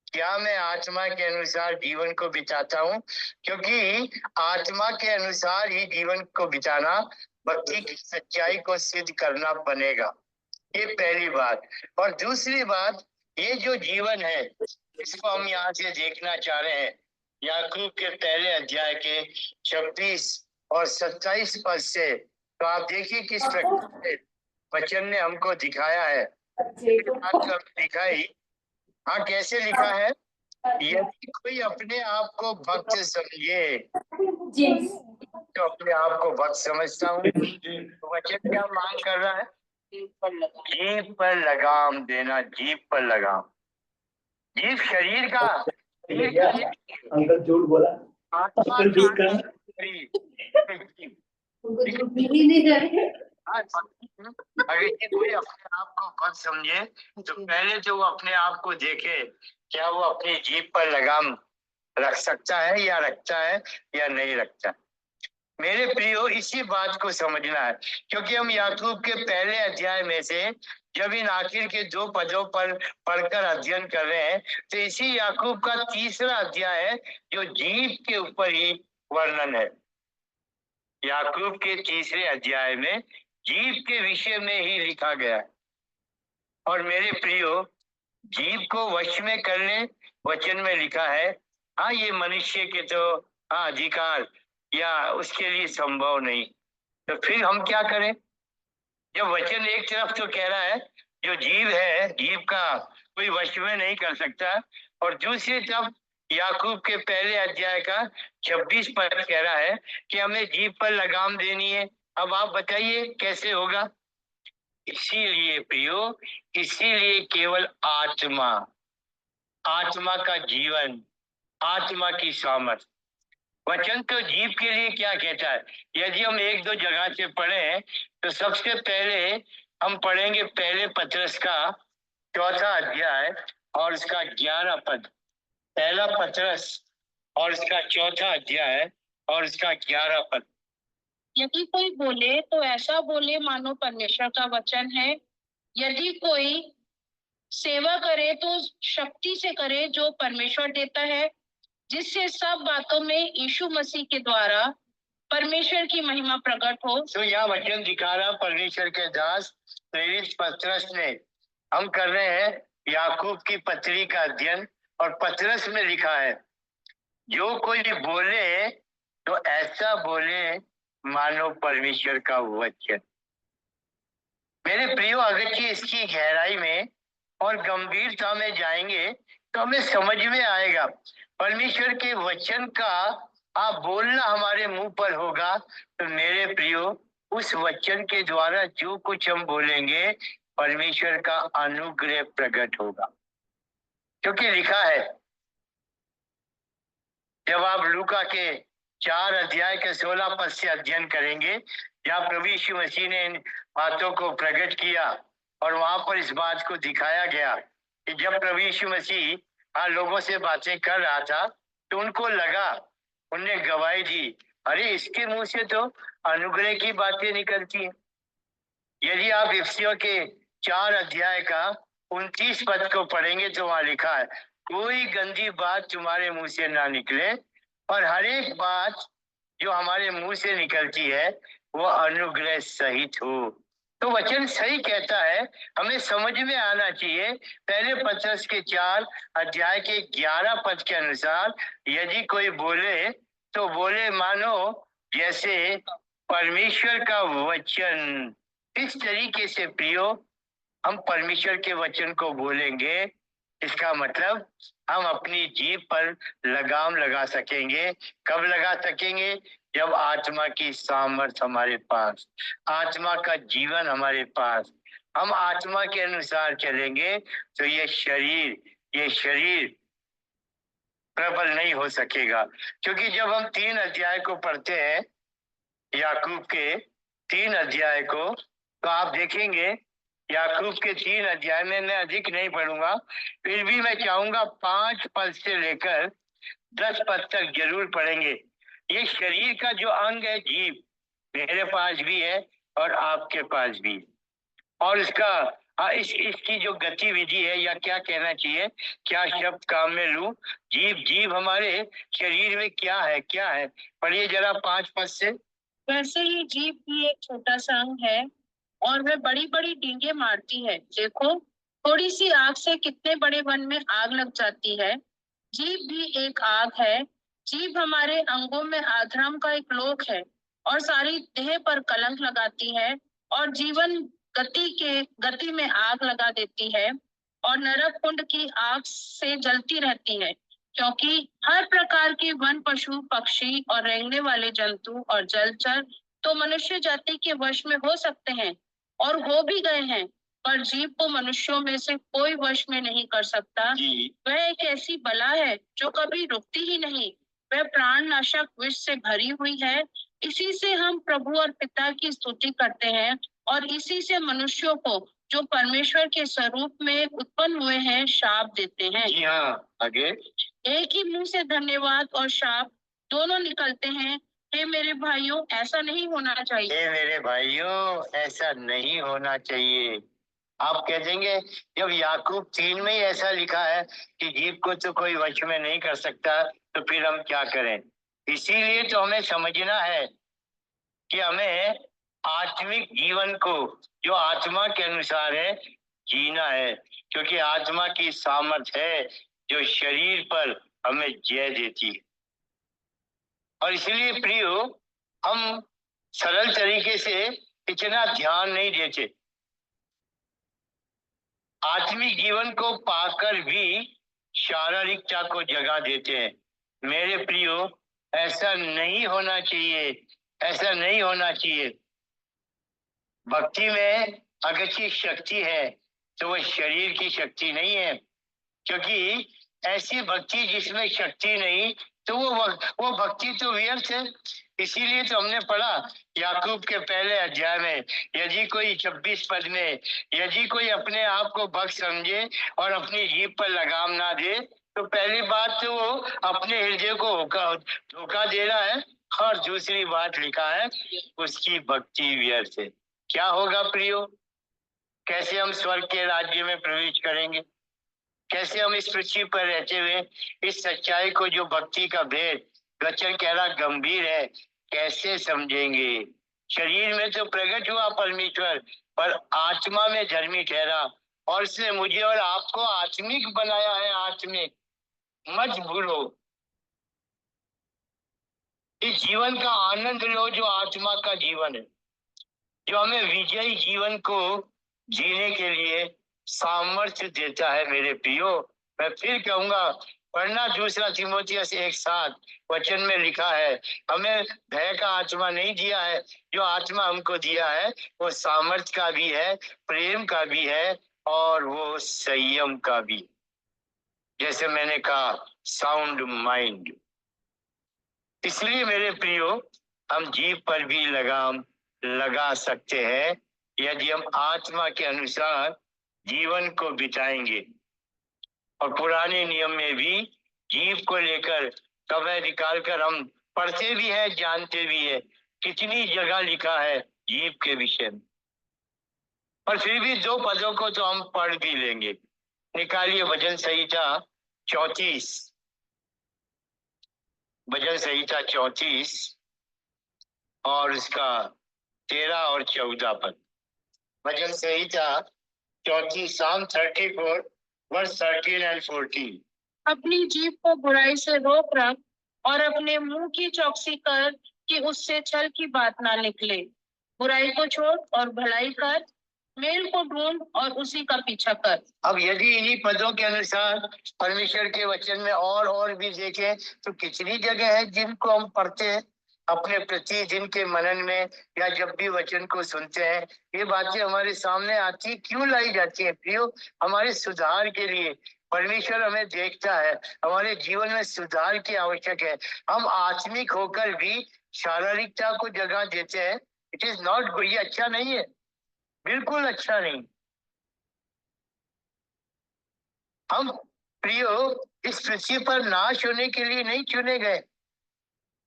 क्या मैं आत्मा के अनुसार जीवन को बिताता हूँ, क्योंकि आत्मा के अनुसार ही जीवन को बिताना भक्ति की सच्चाई को सिद्ध करना बनेगा। ये पहली बात। और दूसरी बात, ये जो जीवन है इसको हम यहाँ से देखना चाह रहे हैं। याकूब के पहले अध्याय के 26 और 27 पद से, तो आप देखिए किस प्रकार से वचन ने हमको दिखाया है, दिखाई। हाँ, कैसे लिखा है? यदि कोई अपने आप को भक्त समझे, तो अपने आप को भक्त समझता हूँ, तो वचन क्या मांग कर रहा है? जीभ पर लगाम देना, जीभ पर लगाम। जीभ शरीर का, अंकल झूठ बोला, आत्मा अंकल झूठ का कहा। अगर ये कोई अपने आप को भक्त समझे, तो पहले तो वो अपने आप को देखे, क्या वो अपनी जीभ पर लगाम रख सकता है या रखता है या नहीं रखता। मेरे प्रियो, इसी बात को समझना है, क्योंकि हम याकूब के पहले अध्याय में से जब इन आखिर के 2 पदों पर पढ़कर अध्ययन कर रहे हैं, तो इसी याकूब का 3रा अध्याय है जो जीभ के ऊपर ही वर्णन है। याकूब के 3रे अध्याय में जीभ के विषय में ही लिखा गया है। और मेरे प्रियो, जीभ को वश में करने वचन में लिखा है। हाँ, ये मनुष्य के तो अधिकार या उसके लिए संभव नहीं। तो फिर हम क्या करें? जब वचन एक तरफ तो कह रहा है जो जीव है, जीव का कोई वश में नहीं कर सकता, और दूसरी तरफ याकूब के पहले अध्याय का 26 पद कह रहा है कि हमें जीव पर लगाम देनी है। अब आप बताइए कैसे होगा? इसीलिए प्रियो, इसीलिए केवल आत्मा का जीवन, आत्मा की सामर्थ। वचन तो जीव के लिए क्या कहता है? यदि हम 1-2 जगह से पढ़े, तो सबसे पहले हम पढ़ेंगे पहले पत्रस का 4था अध्याय और उसका 11 पद। पहला पत्रस और उसका 4था अध्याय और उसका 11 पद। यदि कोई बोले तो ऐसा बोले मानो परमेश्वर का वचन है। यदि कोई सेवा करे तो शक्ति से करे जो परमेश्वर देता है, जिससे सब बातों में यीशु मसीह के द्वारा परमेश्वर की महिमा प्रकट हो। तो यहाँ वचन दिखा रहा परमेश्वर के दास प्रेरित पत्रस ने। हम कर रहे हैं याकूब की पत्री का अध्ययन, और पत्रस में लिखा है जो कोई बोले तो ऐसा बोले मानो परमेश्वर का वचन। मेरे प्रियो, अगर कि इसकी गहराई में और गंभीरता में जाएंगे तो हमें समझ में आएगा परमेश्वर के वचन का बोलना हमारे मुंह पर होगा, तो मेरे प्रियो उस वचन के द्वारा जो कुछ हम बोलेंगे परमेश्वर का अनुग्रह प्रकट होगा। क्योंकि लिखा है, जब आप लूका के 4 अध्याय के 16 पद से अध्ययन करेंगे, जहाँ प्रभु यीशु मसीह ने इन बातों को प्रकट किया, और वहां पर इस बात को दिखाया गया कि जब प्रभु यीशु मसीह लोगों से बातें कर रहा था, तो उनको लगा, उनने गवाही दी, अरे इसके मुंह से तो अनुग्रह की बातें निकलती हैं। यदि आप इफिसियों के 4 अध्याय का 29 पद को पढ़ेंगे, तो वहां लिखा है, कोई गंदी बात तुम्हारे मुंह से ना निकले, और हर एक बात जो हमारे मुंह से निकलती है वो अनुग्रह सहित हो। तो वचन सही कहता है, हमें समझ में आना चाहिए। पहले पत्रस के 4 अध्याय के 11 पद के अनुसार यदि कोई बोले तो बोले मानो जैसे परमेश्वर का वचन। इस तरीके से प्रियो हम परमेश्वर के वचन को बोलेंगे, इसका मतलब हम अपनी जीभ पर लगाम लगा सकेंगे। कब लगा सकेंगे? जब आत्मा की सामर्थ हमारे पास, आत्मा का जीवन हमारे पास, हम आत्मा के अनुसार चलेंगे तो ये शरीर प्रबल नहीं हो सकेगा। क्योंकि जब हम 3 अध्याय को पढ़ते हैं, याकूब के 3 अध्याय को, तो आप देखेंगे याकूब के 3 अध्याय में, मैं अधिक नहीं पढ़ूंगा, फिर भी मैं चाहूंगा 5 पद से लेकर 10 पद तक जरूर पढ़ेंगे। ये शरीर का जो अंग है जीभ, मेरे पास भी है और आपके पास भी, और इसकी जो गतिविधि है, या क्या कहना चाहिए, क्या शब्द काम में लूं, जीभ हमारे शरीर में क्या है पढ़िए जरा 5 पद से। वैसे ही जीभ भी एक छोटा सा अंग है और वह बड़ी बड़ी डींगे मारती है। देखो थोड़ी सी आग से कितने बड़े वन में आग लग जाती है। जीभ भी एक आग है। जीभ हमारे अंगों में अधर्म का एक लोक है और सारी देह पर कलंक लगाती है और जीवन गति में आग लगा देती है और नरक कुंड की आग से जलती रहती है। क्योंकि हर प्रकार के वन पशु पक्षी और रेंगने वाले जंतु और जलचर तो मनुष्य जाति के वश में हो सकते हैं और हो भी गए हैं, पर जीव को मनुष्यों में से कोई वश में नहीं कर सकता। वह एक ऐसी बला है जो कभी रुकती ही नहीं। वह प्राणनाशक विष से भरी हुई है। इसी से हम प्रभु और पिता की स्तुति करते हैं और इसी से मनुष्यों को जो परमेश्वर के स्वरूप में उत्पन्न हुए हैं शाप देते हैं। जी हाँ, आगे। एक ही मुंह से धन्यवाद और शाप दोनों निकलते हैं। हे मेरे भाइयों, ऐसा नहीं होना चाहिए। हे मेरे भाइयों, ऐसा नहीं होना चाहिए। आप कह देंगे जब याकूब 3 में ही ऐसा लिखा है कि जीव को तो कोई वश में नहीं कर सकता, तो फिर हम क्या करें? इसीलिए तो हमें समझना है कि हमें आत्मिक जीवन को जो आत्मा के अनुसार है जीना है, क्योंकि आत्मा की सामर्थ है जो शरीर पर हमें जय देती है। और इसलिए प्रियो, हम सरल तरीके से इतना ध्यान नहीं देते। आत्मिक जीवन को पाकर भी शारीरिकता को जगा देते हैं। मेरे प्रियो, ऐसा नहीं होना चाहिए, ऐसा नहीं होना चाहिए। भक्ति में अगरचे शक्ति है तो वह शरीर की शक्ति नहीं है, क्योंकि ऐसी भक्ति जिसमें शक्ति नहीं तो वो भक्ति तो व्यर्थ है। इसीलिए तो हमने पढ़ा याकूब के पहले अध्याय में, यदि कोई 26 पद में, यदि कोई अपने आप को भक्त समझे और अपनी जीभ पर लगाम ना दे, तो पहली बात तो वो अपने हृदय को धोखा दे रहा है, और दूसरी बात लिखा है उसकी भक्ति व्यर्थ है। क्या होगा प्रियो? कैसे हम स्वर्ग के राज्य में प्रवेश करेंगे? कैसे हम इस पृथ्वी पर रहते हुए इस सच्चाई को, जो भक्ति का भेद वचन कह रहा गंभीर है, कैसे समझेंगे? शरीर में तो प्रकट हुआ परमेश्वर, पर आत्मा में धर्मी ठहरा, और उसने मुझे और आपको आत्मिक बनाया है। आत्मिक मत भूलो, इस जीवन का आनंद लो जो आत्मा का जीवन है, जो हमें विजयी जीवन को जीने के लिए सामर्थ्य देता है। मेरे प्रियो, मैं फिर कहूंगा, पढ़ना 2 तीमुथियुस 1:7 वचन में लिखा है, हमें भय का आत्मा नहीं दिया है, जो आत्मा हमको दिया है वो सामर्थ्य का भी है, प्रेम का भी है, और वो संयम का भी। जैसे मैंने कहा, साउंड माइंड। इसलिए मेरे प्रियो, हम जीभ पर भी लगाम लगा सकते हैं यदि हम आत्मा के अनुसार जीवन को बिताएंगे। और पुराने नियम में भी जीव को लेकर समय निकालकर हम पढ़ते भी हैं, जानते भी हैं, कितनी जगह लिखा है जीव के विषय में। और फिर भी 2 पदों को तो हम पढ़ भी लेंगे। निकालिए भजन संहिता 34, भजन संहिता 34 और उसका 13 और 14 पद। वचन सही था, क्योंकि Psalm 34 वर्स 13 एंड 14। अपनी जीभ को बुराई से रोक रख और अपने मुंह की चौकसी कर कि उससे छल की बात ना निकले। बुराई को छोड़ और भलाई कर, मेल को ढूंढ और उसी का पीछा कर। अब यदि इन्हीं पदों के अनुसार परमेश्वर के वचन में और भी देखें तो कितनी जगह है जिनको हम पढ़ते हैं अपने प्रतिदिन के मनन में, या जब भी वचन को सुनते हैं ये बातें हमारे सामने आती, क्यों लाई जाती है प्रियो? हमारे सुधार के लिए। परमेश्वर हमें देखता है, हमारे जीवन में सुधार की आवश्यक है। हम आत्मिक होकर भी शारीरिकता को जगह देते हैं। It is not good. ये अच्छा नहीं है, बिल्कुल अच्छा नहीं। हम प्रियो इस पृथ्वी पर नाश होने के लिए नहीं चुने गए।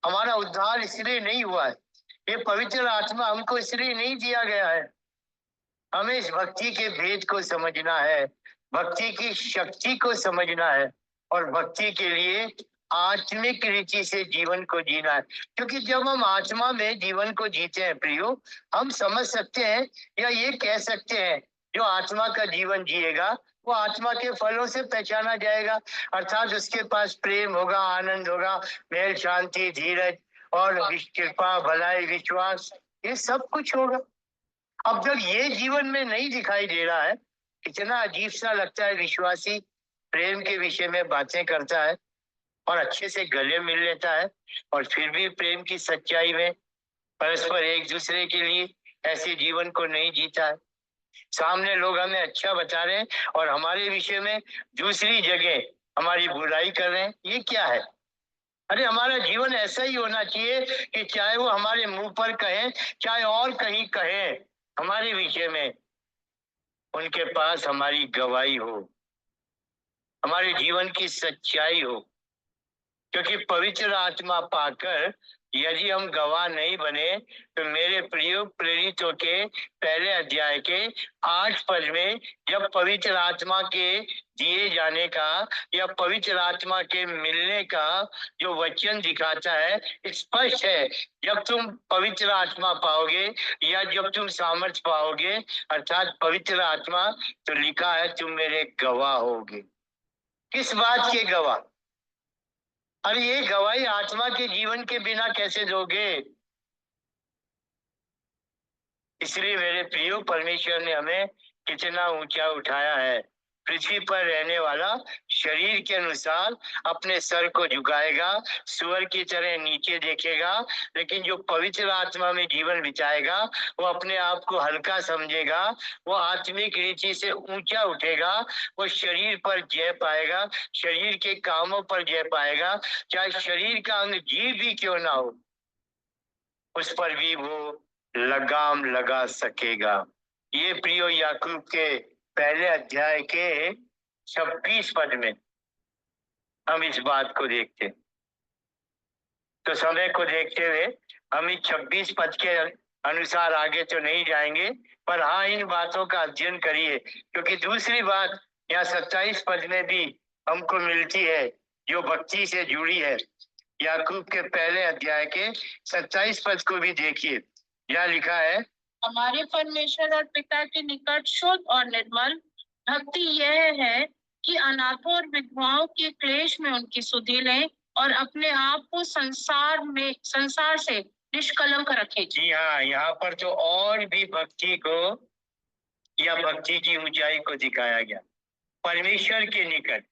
हमारा उद्धार इसलिए नहीं हुआ है, ये पवित्र आत्मा हमको इसलिए नहीं दिया गया है। हमें इस भक्ति के भेद को समझना है, भक्ति की शक्ति को समझना है और भक्ति के लिए आत्मिक रीति से जीवन को जीना है। क्योंकि जब हम आत्मा में जीवन को जीते हैं प्रियो, हम समझ सकते हैं या ये कह सकते हैं, जो आत्मा का जीवन जिएगा वो आत्मा के फलों से पहचाना जाएगा। अर्थात उसके पास प्रेम होगा, आनंद होगा, मेल, शांति, धीरज और कृपा, भलाई, विश्वास, ये सब कुछ होगा। अब जब ये जीवन में नहीं दिखाई दे रहा है, कितना अजीब सा लगता है। विश्वासी प्रेम के विषय में बातें करता है और अच्छे से गले मिल लेता है और फिर भी प्रेम की सच्चाई में परस्पर एक दूसरे के लिए ऐसे जीवन को नहीं जीता है। सामने लोग हमें अच्छा बता रहे हैं और हमारे विषय में दूसरी जगह हमारी बुराई कर रहे हैं। ये क्या है? अरे हमारा जीवन ऐसा ही होना चाहिए कि चाहे वो हमारे मुंह पर कहें, चाहे और कहीं कहें, हमारे विषय में उनके पास हमारी गवाही हो, हमारे जीवन की सच्चाई हो। क्योंकि पवित्र आत्मा पाकर यदि हम गवाह नहीं बने तो मेरे प्रिय प्रेरितों के पहले अध्याय के 8 पद में जब पवित्र आत्मा के दिए जाने का या पवित्र आत्मा के मिलने का जो वचन दिखाता है, स्पष्ट है। जब तुम पवित्र आत्मा पाओगे या जब तुम सामर्थ्य पाओगे, अर्थात पवित्र आत्मा, तो लिखा है तुम मेरे गवाह होगे। किस बात के गवाह? अरे ये गवाही आत्मा के जीवन के बिना कैसे दोगे? इसलिए मेरे प्रियो, परमेश्वर ने हमें कितना ऊंचा उठाया है। पृथ्वी पर रहने वाला शरीर के अनुसार अपने सर को झुकाएगा, सुअर की तरह नीचे देखेगा, लेकिन जो पवित्र आत्मा में जीवन बिताएगा वो अपने आप को हल्का समझेगा, वो आत्मिक रीति से ऊंचा उठेगा, वो शरीर पर जय पाएगा, शरीर के कामों पर जय पाएगा, चाहे शरीर का अंग जीव भी क्यों ना हो, उस पर भी वो लगाम लगा सकेगा। ये प्रियो याकूब के पहले अध्याय के 26 पद में हम इस बात को देखते हैं। तो समय को देखते हुए हम इस 26 पद के अनुसार आगे तो नहीं जाएंगे, पर हाँ इन बातों का अध्ययन करिए, क्योंकि दूसरी बात यहाँ 27 पद में भी हमको मिलती है जो भक्ति से जुड़ी है। याकूब के पहले अध्याय के 27 पद को भी देखिए। यहाँ लिखा है, हमारे परमेश्वर और पिता के निकट शुद्ध और निर्मल भक्ति यह है कि अनाथों और विधवाओं के क्लेश में उनकी सुधि लें और अपने आप को संसार से निष्कलंक रखें। जी हाँ, यहाँ पर तो और भी भक्ति को या भक्ति की ऊंचाई को दिखाया गया। परमेश्वर के निकट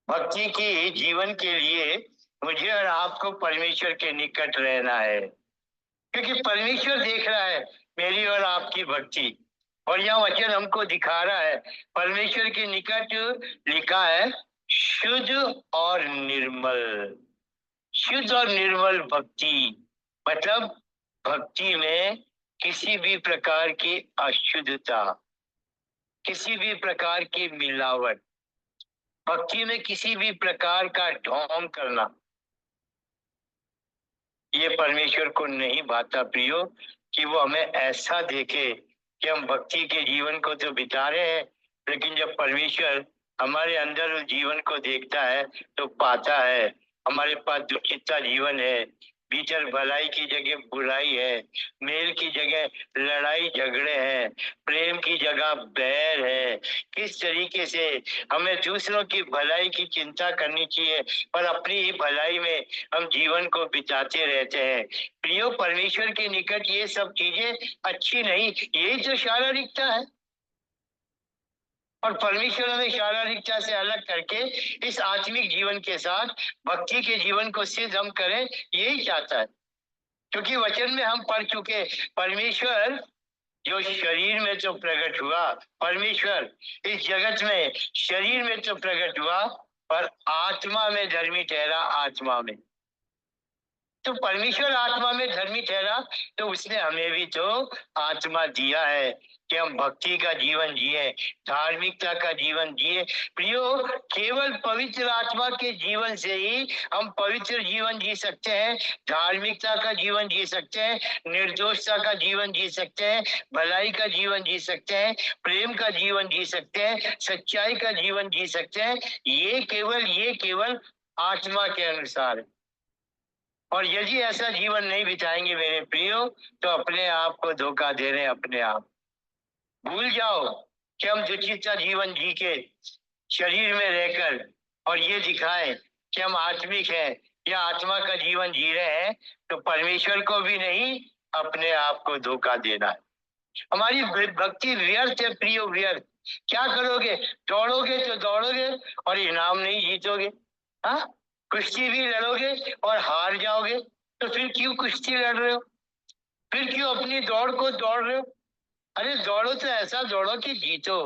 भक्ति की जीवन के लिए मुझे और आपको परमेश्वर के निकट रहना है, क्योंकि परमेश्वर देख रहा है मेरी और आपकी भक्ति, और यह वचन हमको दिखा रहा है परमेश्वर के निकट लिखा है शुद्ध और निर्मल। शुद्ध और निर्मल भक्ति मतलब भक्ति में किसी भी प्रकार की अशुद्धता, किसी भी प्रकार की मिलावट, भक्ति में किसी भी प्रकार का ढोंग करना, ये परमेश्वर को नहीं भाता प्रियो। कि वो हमें ऐसा देखे कि हम भक्ति के जीवन को तो बिता रहे हैं, लेकिन जब परमेश्वर हमारे अंदर उस जीवन को देखता है तो पाता है हमारे पास दुखिता जीवन है, भीतर भलाई की जगह बुराई है, मेल की जगह लड़ाई झगड़े हैं, प्रेम की जगह बैर है। किस तरीके से हमें दूसरों की भलाई की चिंता करनी चाहिए, पर अपनी ही भलाई में हम जीवन को बिताते रहते हैं। प्रियो, परमेश्वर के निकट ये सब चीजें अच्छी नहीं, यही तो शारीरिकता है। और परमेश्वर हमें शारीरिकता से अलग करके इस आत्मिक जीवन के साथ भक्ति के जीवन को सिद्ध हम करें, यही चाहता है। क्योंकि वचन में हम पढ़ चुके, परमेश्वर जो शरीर में तो प्रकट हुआ, परमेश्वर इस जगत में शरीर में तो प्रकट हुआ, पर आत्मा में धर्मी ठहरा। आत्मा में तो परमेश्वर आत्मा में धर्मी ठहरा, तो उसने हमें भी तो आत्मा दिया है कि हम भक्ति का जीवन जिए, धार्मिकता का जीवन जिए। प्रियो, केवल पवित्र आत्मा के जीवन से ही हम पवित्र जीवन जी सकते हैं, धार्मिकता का जीवन जी सकते हैं, निर्दोषता का जीवन जी सकते हैं, भलाई का जीवन जी सकते हैं, प्रेम का जीवन जी सकते हैं, सच्चाई का जीवन जी सकते हैं। ये केवल आत्मा के अनुसार है। और यदि ऐसा जीवन नहीं बिताएंगे मेरे प्रियो, तो अपने आप को धोखा दे रहे हैं। अपने आप भूल जाओ कि हम दुचिता जीवन जी के शरीर में रहकर और ये दिखाएं कि हम आत्मिक हैं या आत्मा का जीवन जी रहे हैं, तो परमेश्वर को भी नहीं, अपने आप को धोखा देना है। हमारी भक्ति व्यर्थ है प्रियो, व्यर्थ। क्या करोगे? दौड़ोगे तो दौड़ोगे और इनाम नहीं जीतोगे। हाँ, कुश्ती भी लड़ोगे और हार जाओगे, तो फिर क्यों कुश्ती लड़ रहे हो? फिर क्यों अपनी दौड़ को दौड़ रहे हो? अरे दौड़ो तो ऐसा दौड़ो कि जीतो।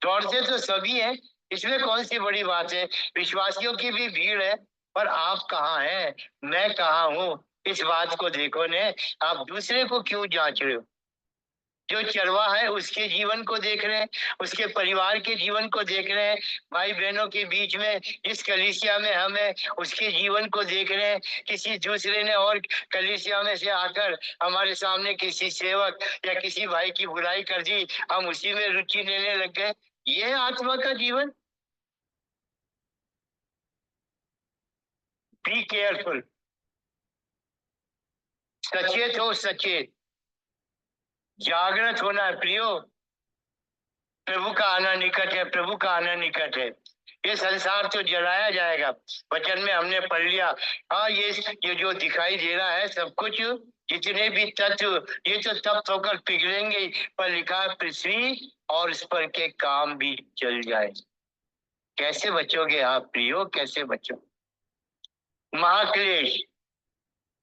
दौड़ते तो सभी हैं, इसमें कौन सी बड़ी बात है। विश्वासियों की भी भीड़ है, पर आप कहाँ हैं, मैं कहाँ हूँ, इस बात को देखो ने। आप दूसरे को क्यों जांच रहे हो? जो चरवाहा है उसके जीवन को देख रहे हैं, उसके परिवार के जीवन को देख रहे हैं, भाई बहनों के बीच में इस कलीसिया में हमें उसके जीवन को देख रहे हैं। किसी दूसरे ने और कलीसिया में से आकर हमारे सामने किसी सेवक या किसी भाई की बुराई कर दी, हम उसी में रुचि लेने लग गए। ये है आत्मा का जीवन। बी केयरफुल, सचेत हो, सचेत, जागृत होना है प्रियो। प्रभु का आना निकट है, प्रभु का आना निकट है। ये संसार तो जलाया जाएगा, वचन में हमने पढ़ लिया। हाँ, ये जो दिखाई दे रहा है सब कुछ, जितने भी तत्व, ये तो तप्त होकर पिघलेंगे, पर लिखा है पृथ्वी और इस पर के काम भी जल जाए। कैसे बचोगे आप प्रियो, कैसे बचो? महाक्लेश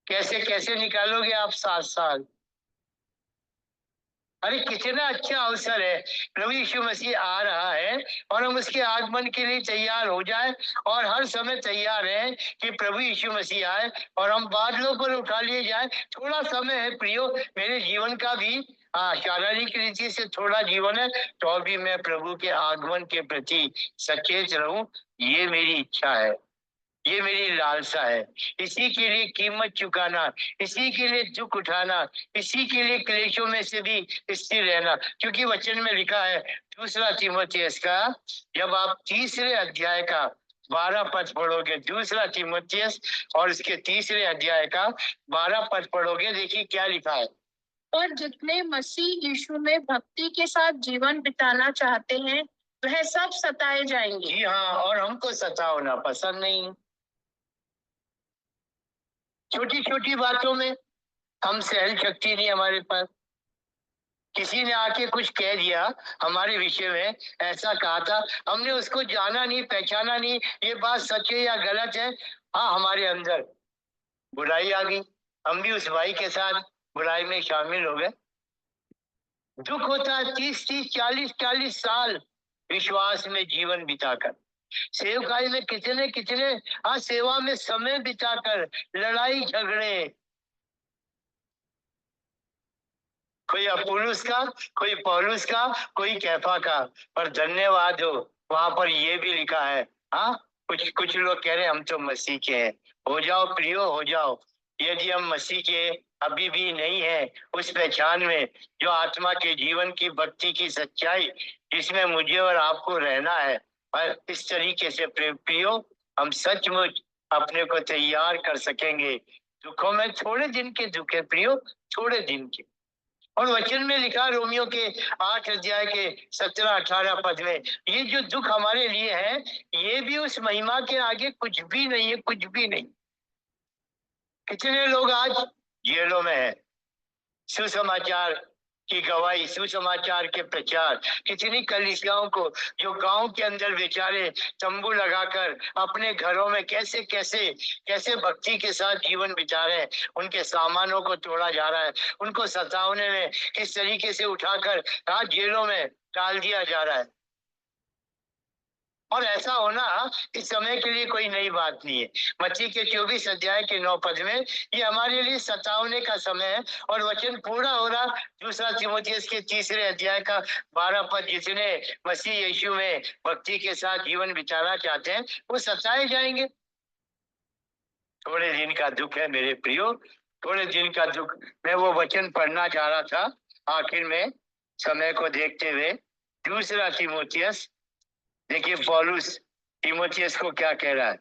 कैसे कैसे निकालोगे आप 7 साल? अरे कितना अच्छा अवसर है, प्रभु यीशु मसीह आ रहा है और हम उसके आगमन के लिए तैयार हो जाए और हर समय तैयार हैं कि प्रभु यीशु मसीह आए और हम बादलों पर उठा लिए जाए। थोड़ा समय है प्रियो, मेरे जीवन का भी शारीरिक रीति से थोड़ा जीवन है, तो भी मैं प्रभु के आगमन के प्रति सचेत रहूं, ये मेरी इच्छा है, ये मेरी लालसा है। इसी के लिए कीमत चुकाना, इसी के लिए दुख उठाना, इसी के लिए क्लेशों में से भी स्थिर रहना। क्योंकि वचन में लिखा है, दूसरा तीमुथियुस का, जब आप 3रे अध्याय का 12 पद पढ़ोगे, दूसरा तीमुथियुस और इसके 3रे अध्याय का 12 पद पढ़ोगे, देखिए क्या लिखा है। पर जितने मसीह यीशु में भक्ति के साथ जीवन बिताना चाहते हैं, वह सब सताए जाएंगे। जी हाँ, और हमको सताना पसंद नहीं। छोटी छोटी बातों में हम सहन शक्ति नहीं हमारे पास। किसी ने आके कुछ कह दिया हमारे विषय में, ऐसा कहा था, हमने उसको जाना नहीं, पहचाना नहीं, ये बात सच है या गलत है। हाँ, हमारे अंदर बुराई आ गई, हम भी उस भाई के साथ बुराई में शामिल हो गए। दुख होता है 30-30, 40-40 साल विश्वास में जीवन बिताकर, सेवकाई में कितने कितने सेवा में समय बिताकर, लड़ाई झगड़े, कोई अपुलुस का, कोई पौलुस का, कोई कैफा का। पर धन्यवाद हो, वहां पर ये भी लिखा है। हाँ, कुछ लोग कह रहे हैं हम तो मसीह के हैं। हो जाओ प्रियो, हो जाओ। यदि हम मसीह के अभी भी नहीं है उस पहचान में, जो आत्मा के जीवन की भक्ति की सच्चाई, जिसमें मुझे और आपको रहना है, और इस तरीके से प्रियो हम सचमुच अपने को तैयार कर सकेंगे दुखों में थोड़े दिन के दुख है प्रियो, थोड़े दिन के। और वचन में लिखा रोमियो के 8 अध्याय के 17-18 पद में, ये जो दुख हमारे लिए है ये भी उस महिमा के आगे कुछ भी नहीं है, कुछ भी नहीं। कितने लोग आज जेलों में है, सुसमाचार की गवाही, सुसमाचार के प्रचार। कितनी कलीसियाओं को जो गांव के अंदर बेचारे तंबू लगाकर अपने घरों में कैसे कैसे कैसे भक्ति के साथ जीवन बिता रहे हैं, उनके सामानों को तोड़ा जा रहा है, उनको सतावने में किस तरीके से उठाकर आज जेलों में डाल दिया जा रहा है। और ऐसा होना इस समय के लिए कोई नई बात नहीं है। मत्ती के 24 अध्याय के 9 पद में ये हमारे लिए सतावने का समय है। और वचन पूरा हो रहा दूसरा तीमुथियुस के 3 अध्याय का 12 पद, जितने मसीह यीशु में भक्ति के साथ जीवन बिताना चाहते हैं वो सताए जाएंगे। थोड़े दिन का दुख है मेरे प्रियो, थोड़े दिन का दुख। मैं वो वचन पढ़ना चाह रहा था आखिर में समय को देखते हुए। दूसरा तीमुथियुस, देखिए पौलुस तीमुथियुस को क्या कह रहा है।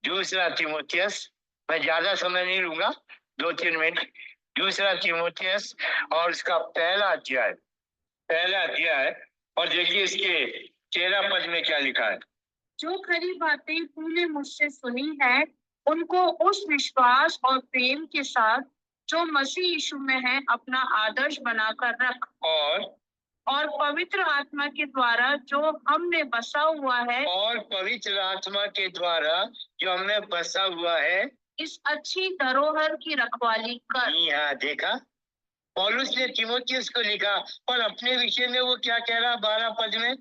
दूसरा तीमुथियुस, मैं ज्यादा समय नहीं लूंगा, 2-3 मिनट। दूसरा तीमुथियुस और उसका पहला अध्याय और देखिए इसके 13 पद में क्या लिखा है। जो खरी बातें तूने मुझसे सुनी है उनको उस विश्वास और प्रेम के साथ जो मसीह यीशु में है अपना आदर्श बनाकर रख, और पवित्र आत्मा के द्वारा जो हमने बसा हुआ है, और पवित्र आत्मा के द्वारा जो हमने बसा हुआ है, इस अच्छी धरोहर की रखवाली कर। यहाँ देखा पौलुस ने तीमुथियुस को लिखा, और अपने विषय में वो क्या कह रहा 12 पद में,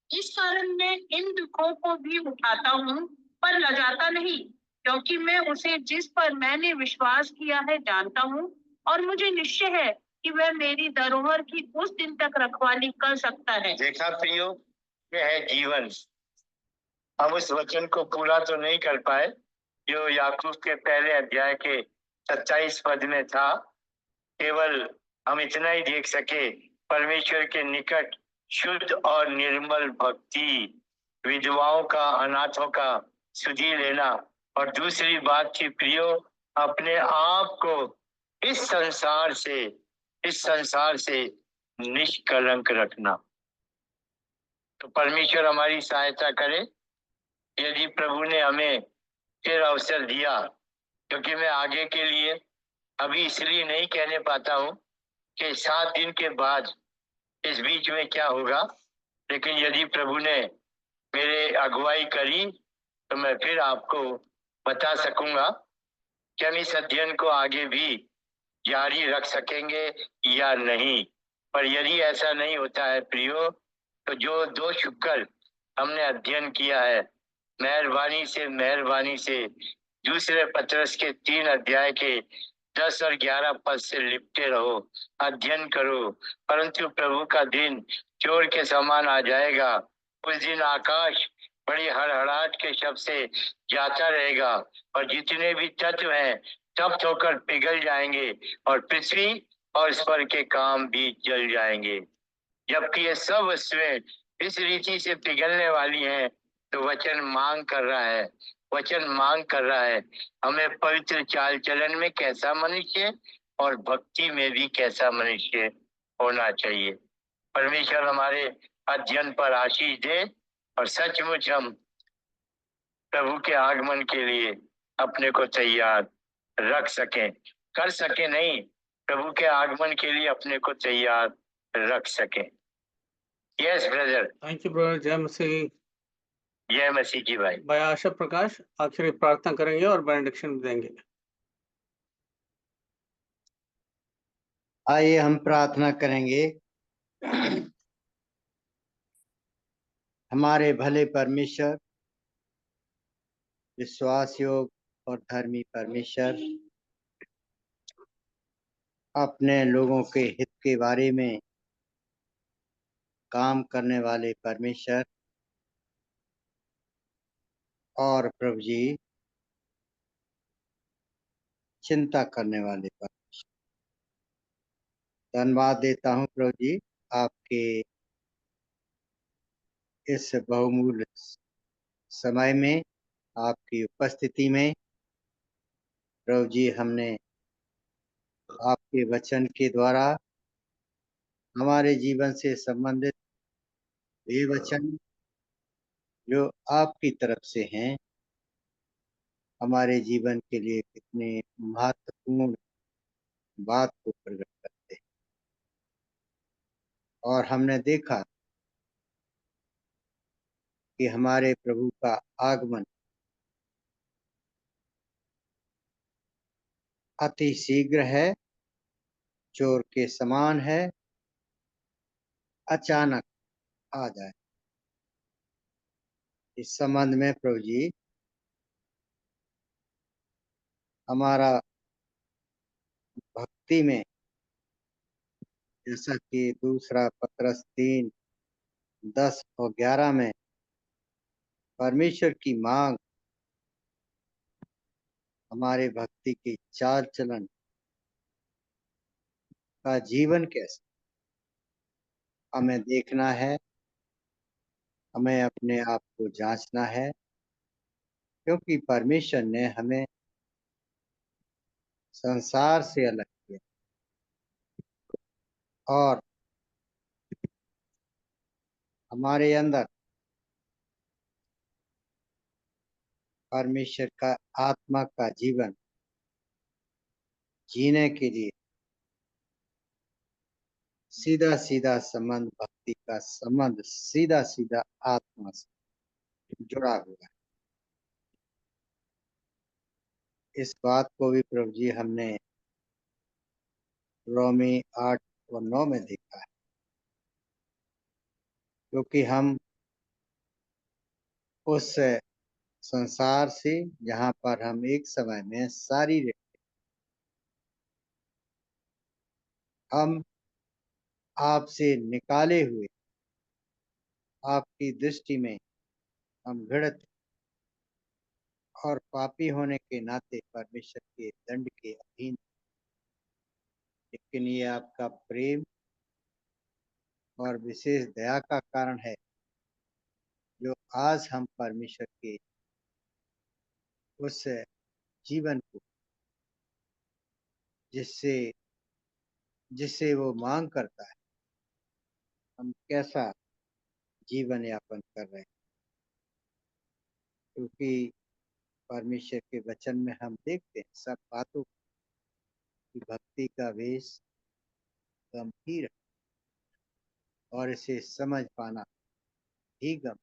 इस कारण मैं इन दुखों को भी उठाता हूँ पर लजाता नहीं, क्योंकि मैं उसे जिस पर मैंने विश्वास किया है जानता हूँ, और मुझे निश्चय है कि वह मेरी धरोहर की उस दिन तक रखवाली कर सकता है। देखा प्रियो, यह है जीवन। हम उस वचन को पूरा तो नहीं कर पाए जो याकूब के पहले अध्याय के 27 पद में था। केवल हम इतना ही देख सके, परमेश्वर के निकट शुद्ध और निर्मल भक्ति, विधवाओं का, अनाथों का सुधि लेना, और दूसरी बात थी प्रियो, अपने आप को इस संसार से निष्कलंक रखना। तो परमेश्वर हमारी सहायता करे। यदि प्रभु ने हमें फिर अवसर दिया, क्योंकि मैं आगे के लिए अभी इसलिए नहीं कहने पाता हूँ कि 7 दिन के बाद इस बीच में क्या होगा, लेकिन यदि प्रभु ने मेरे अगुवाई करी तो मैं फिर आपको बता सकूंगा कि हम इस अध्ययन को आगे भी जारी रख सकेंगे या नहीं। पर यदि ऐसा नहीं होता है प्रियो, तो जो 2 शुक्र हमने अध्ययन किया है, मेहरबानी से दूसरे पत्रस के 3 अध्याय के 10 और 11 पद से लिपटे रहो, अध्ययन करो। परंतु प्रभु का दिन चोर के समान आ जाएगा। उस दिन आकाश बड़ी हड़हड़ाहट के शब्द से जाता रहेगा, और जितने भी तत्व हैं तप्त होकर पिघल जाएंगे, और पृथ्वी और इस पर के काम भी जल जाएंगे। जबकि ये सब वस्तुएं इस रीति से पिघलने वाली हैं, तो वचन मांग कर रहा है हमें पवित्र चाल चलन में कैसा मनुष्य और भक्ति में भी कैसा मनुष्य होना चाहिए। परमेश्वर हमारे अध्ययन पर आशीष दे, और सचमुच हम प्रभु के आगमन के लिए अपने को तैयार रख सकें, कर सके नहीं, प्रभु के आगमन के लिए अपने को तैयार रख सकें। Yes brother. Thank you brother. जय मसीह। जय मसीह की भाई। भाई आशा प्रकाश आखिरी प्रार्थना करेंगे और बेनेडिक्शन देंगे। आइए हम प्रार्थना करेंगे। हमारे भले परमेश्वर, विश्वास योग्य और धर्मी परमेश्वर, अपने लोगों के हित के बारे में काम करने वाले परमेश्वर, और प्रभु जी चिंता करने वाले परमेश्वर, धन्यवाद देता हूँ प्रभु जी आपके इस बहुमूल्य समय में, आपकी उपस्थिति में प्रभु जी, हमने आपके वचन के द्वारा हमारे जीवन से संबंधित वे वचन जो आपकी तरफ से हैं हमारे जीवन के लिए कितने महत्वपूर्ण बात को प्रकट करते हैं। और हमने देखा कि हमारे प्रभु का आगमन अति शीघ्र है, चोर के समान है, अचानक आ जाए। इस संबंध में प्रभु जी हमारा भक्ति में, जैसा कि दूसरा पत्रस 3:10 और 11 में परमेश्वर की मांग हमारे भक्ति की चाल चलन का जीवन कैसा हमें देखना है, हमें अपने आप को जांचना है, क्योंकि परमेश्वर ने हमें संसार से अलग किया और हमारे अंदर परमेश्वर का आत्मा का जीवन जीने के लिए सीधा सीधा संबंध, भक्ति का संबंध सीधा सीधा आत्मा से जुड़ा हुआ है। इस बात को भी प्रभु जी हमने रोमी 8 और 9 में देखा है, क्योंकि हम उस संसार से जहाँ पर हम एक समय में शारीरिक, हम आपसे निकाले हुए, आपकी दृष्टि में हम घृणित और पापी होने के नाते परमेश्वर के दंड के अधीन, लेकिन ये आपका प्रेम और विशेष दया का कारण है जो आज हम परमेश्वर के उस जीवन को जिससे जिससे वो मांग करता है, हम कैसा जीवन यापन कर रहे हैं। क्योंकि परमेश्वर के वचन में हम देखते हैं सब बातों की भक्ति का वेश गंभीर है और इसे समझ पाना ही गम,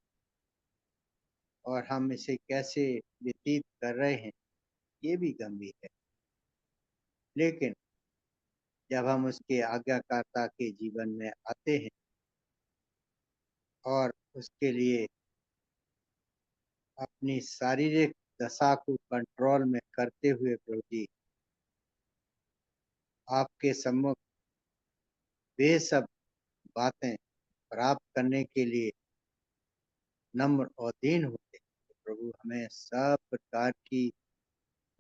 और हम इसे कैसे व्यतीत कर रहे हैं ये भी गंभीर है। लेकिन जब हम उसके आज्ञाकारिता के जीवन में आते हैं और उसके लिए अपनी शारीरिक दशा को कंट्रोल में करते हुए प्रभु जी आपके सम्मुख वे सब बातें प्राप्त करने के लिए नम्र और दीन होते हैं, तो प्रभु हमें सब प्रकार की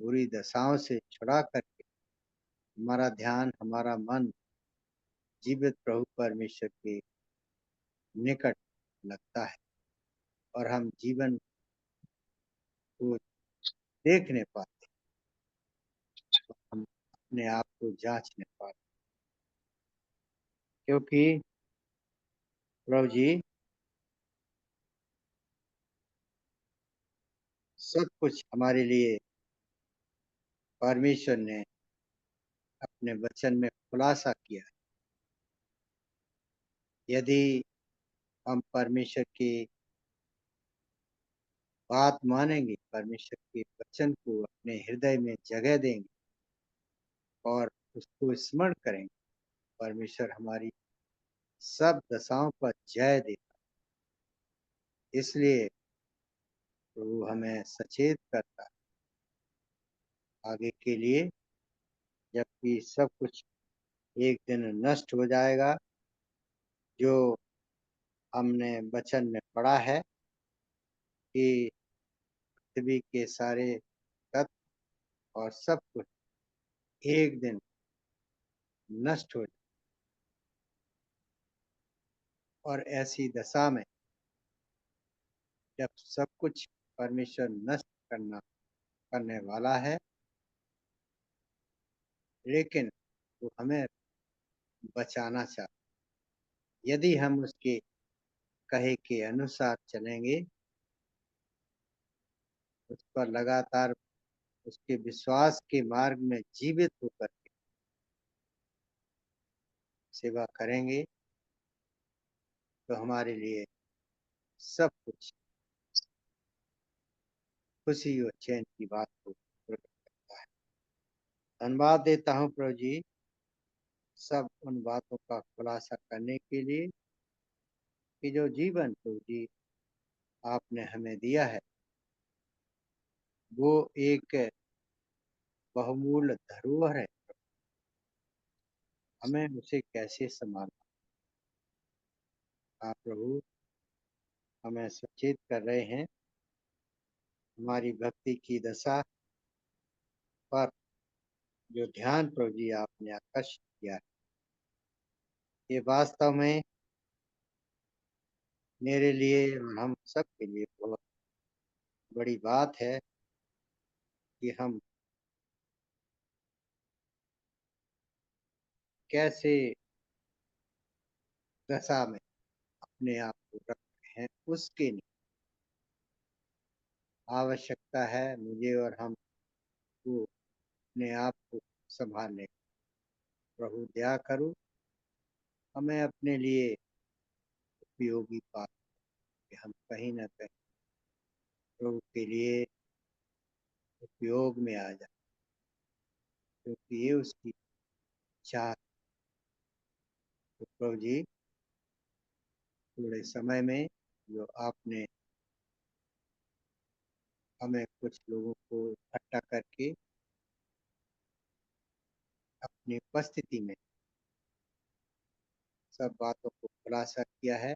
बुरी दशाओं से छुड़ा करके हमारा ध्यान, हमारा मन जीवित प्रभु परमेश्वर के निकट लगता है और हम जीवन को देखने पाते हैं, हम अपने आप को जांचने पाते, क्योंकि प्रभु जी सब कुछ हमारे लिए परमेश्वर ने अपने वचन में खुलासा किया है। यदि हम परमेश्वर की बात मानेंगे, परमेश्वर के वचन को अपने हृदय में जगह देंगे और उसको स्मरण करेंगे, परमेश्वर हमारी सब दशाओं पर जय देता है। इसलिए प्रभु हमें सचेत करता है आगे के लिए, जबकि सब कुछ एक दिन नष्ट हो जाएगा। जो हमने वचन में पढ़ा है कि पृथ्वी के सारे तत्व और सब कुछ एक दिन नष्ट हो जाए, और ऐसी दशा में जब सब कुछ परमेश्वर नष्ट करने वाला है, लेकिन वो हमें बचाना चाहता। यदि हम उसके कहे के अनुसार चलेंगे, उस पर लगातार उसके विश्वास के मार्ग में जीवित होकर के सेवा करेंगे, तो हमारे लिए सब कुछ खुशी और चैन की बात को प्रकट करता है। धन्यवाद देता हूँ प्रभु जी सब उन बातों का खुलासा करने के लिए कि जो जीवन प्रभु जी आपने हमें दिया है वो एक बहुमूल्य धरोहर है। हमें उसे कैसे संभालना। आप प्रभु हमें सचेत कर रहे हैं हमारी भक्ति की दशा पर जो ध्यान प्रभु जी आपने आकर्षित किया है, ये वास्तव में मेरे लिए और हम सब के लिए बहुत बड़ी बात है कि हम कैसे दशा में अपने आप को रख रहे हैं। उसके लिए आवश्यकता है मुझे और हम को अपने आप को संभालने। प्रभु दया करो हमें अपने लिए उपयोगी बात कि हम कहीं ना कहीं प्रभु के लिए उपयोग में आ जाए, क्योंकि ये उसकी चाह। तो प्रभु जी थोड़े समय में जो आपने हमें कुछ लोगों को इकट्ठा करके अपनी उपस्थिति में सब बातों को खुलासा किया है,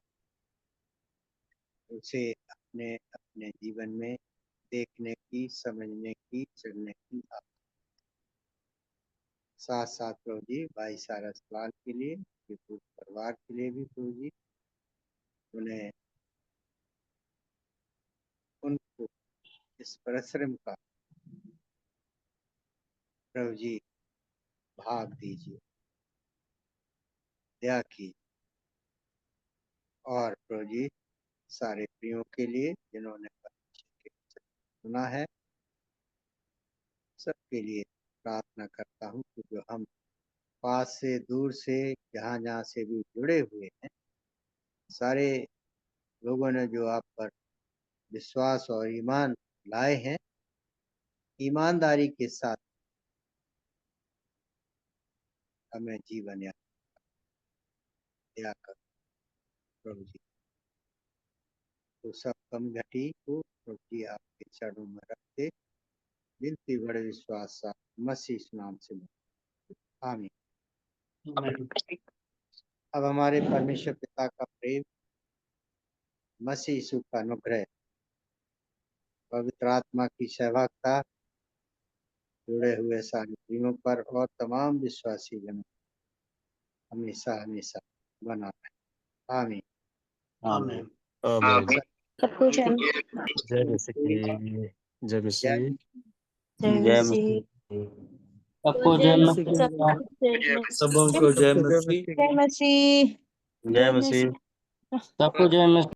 उसे अपने अपने जीवन में देखने की, समझने की, चलने की साथ साथ प्रभु जी भाई सारा सवाल के लिए, ये पूरे परिवार के लिए भी प्रभु जी उन्हें उनको इस परिश्रम का प्रभु जी भाग दीजिए, दया कीजिए। और प्रभु जी सारे प्रियों के लिए जिन्होंने परमेश्वर के वचन सुना है, सबके लिए प्रार्थना करता हूँ कि जो हम पास से दूर से जहाँ जहाँ से भी जुड़े हुए हैं, सारे लोगों ने जो आप पर विश्वास और ईमान लाए हैं, ईमानदारी के साथ हमें जीवन यापन दया कर प्रभु जी। तो सब कम घटी को प्रभु जी आपके चरणों में रखते विनती बड़े विश्वास सा मसीह नाम से आमीन। अब हमारे परमेश्वर पिता का प्रेम, मसीह यीशु का अनुग्रह, पवित्र आत्मा की सहभागिता जुड़े हुए सारे प्रियों पर और तमाम विश्वासी जनों हमेशा हमेशा बना रहे। आमीन। आमीन। आमीन। सबको जय जय मसीह। जय मसीह। जय मसीह। सबको जय मसीह। सबों को जय मसीह। जय मसीह। जय मसीह। सबको जय मसीह।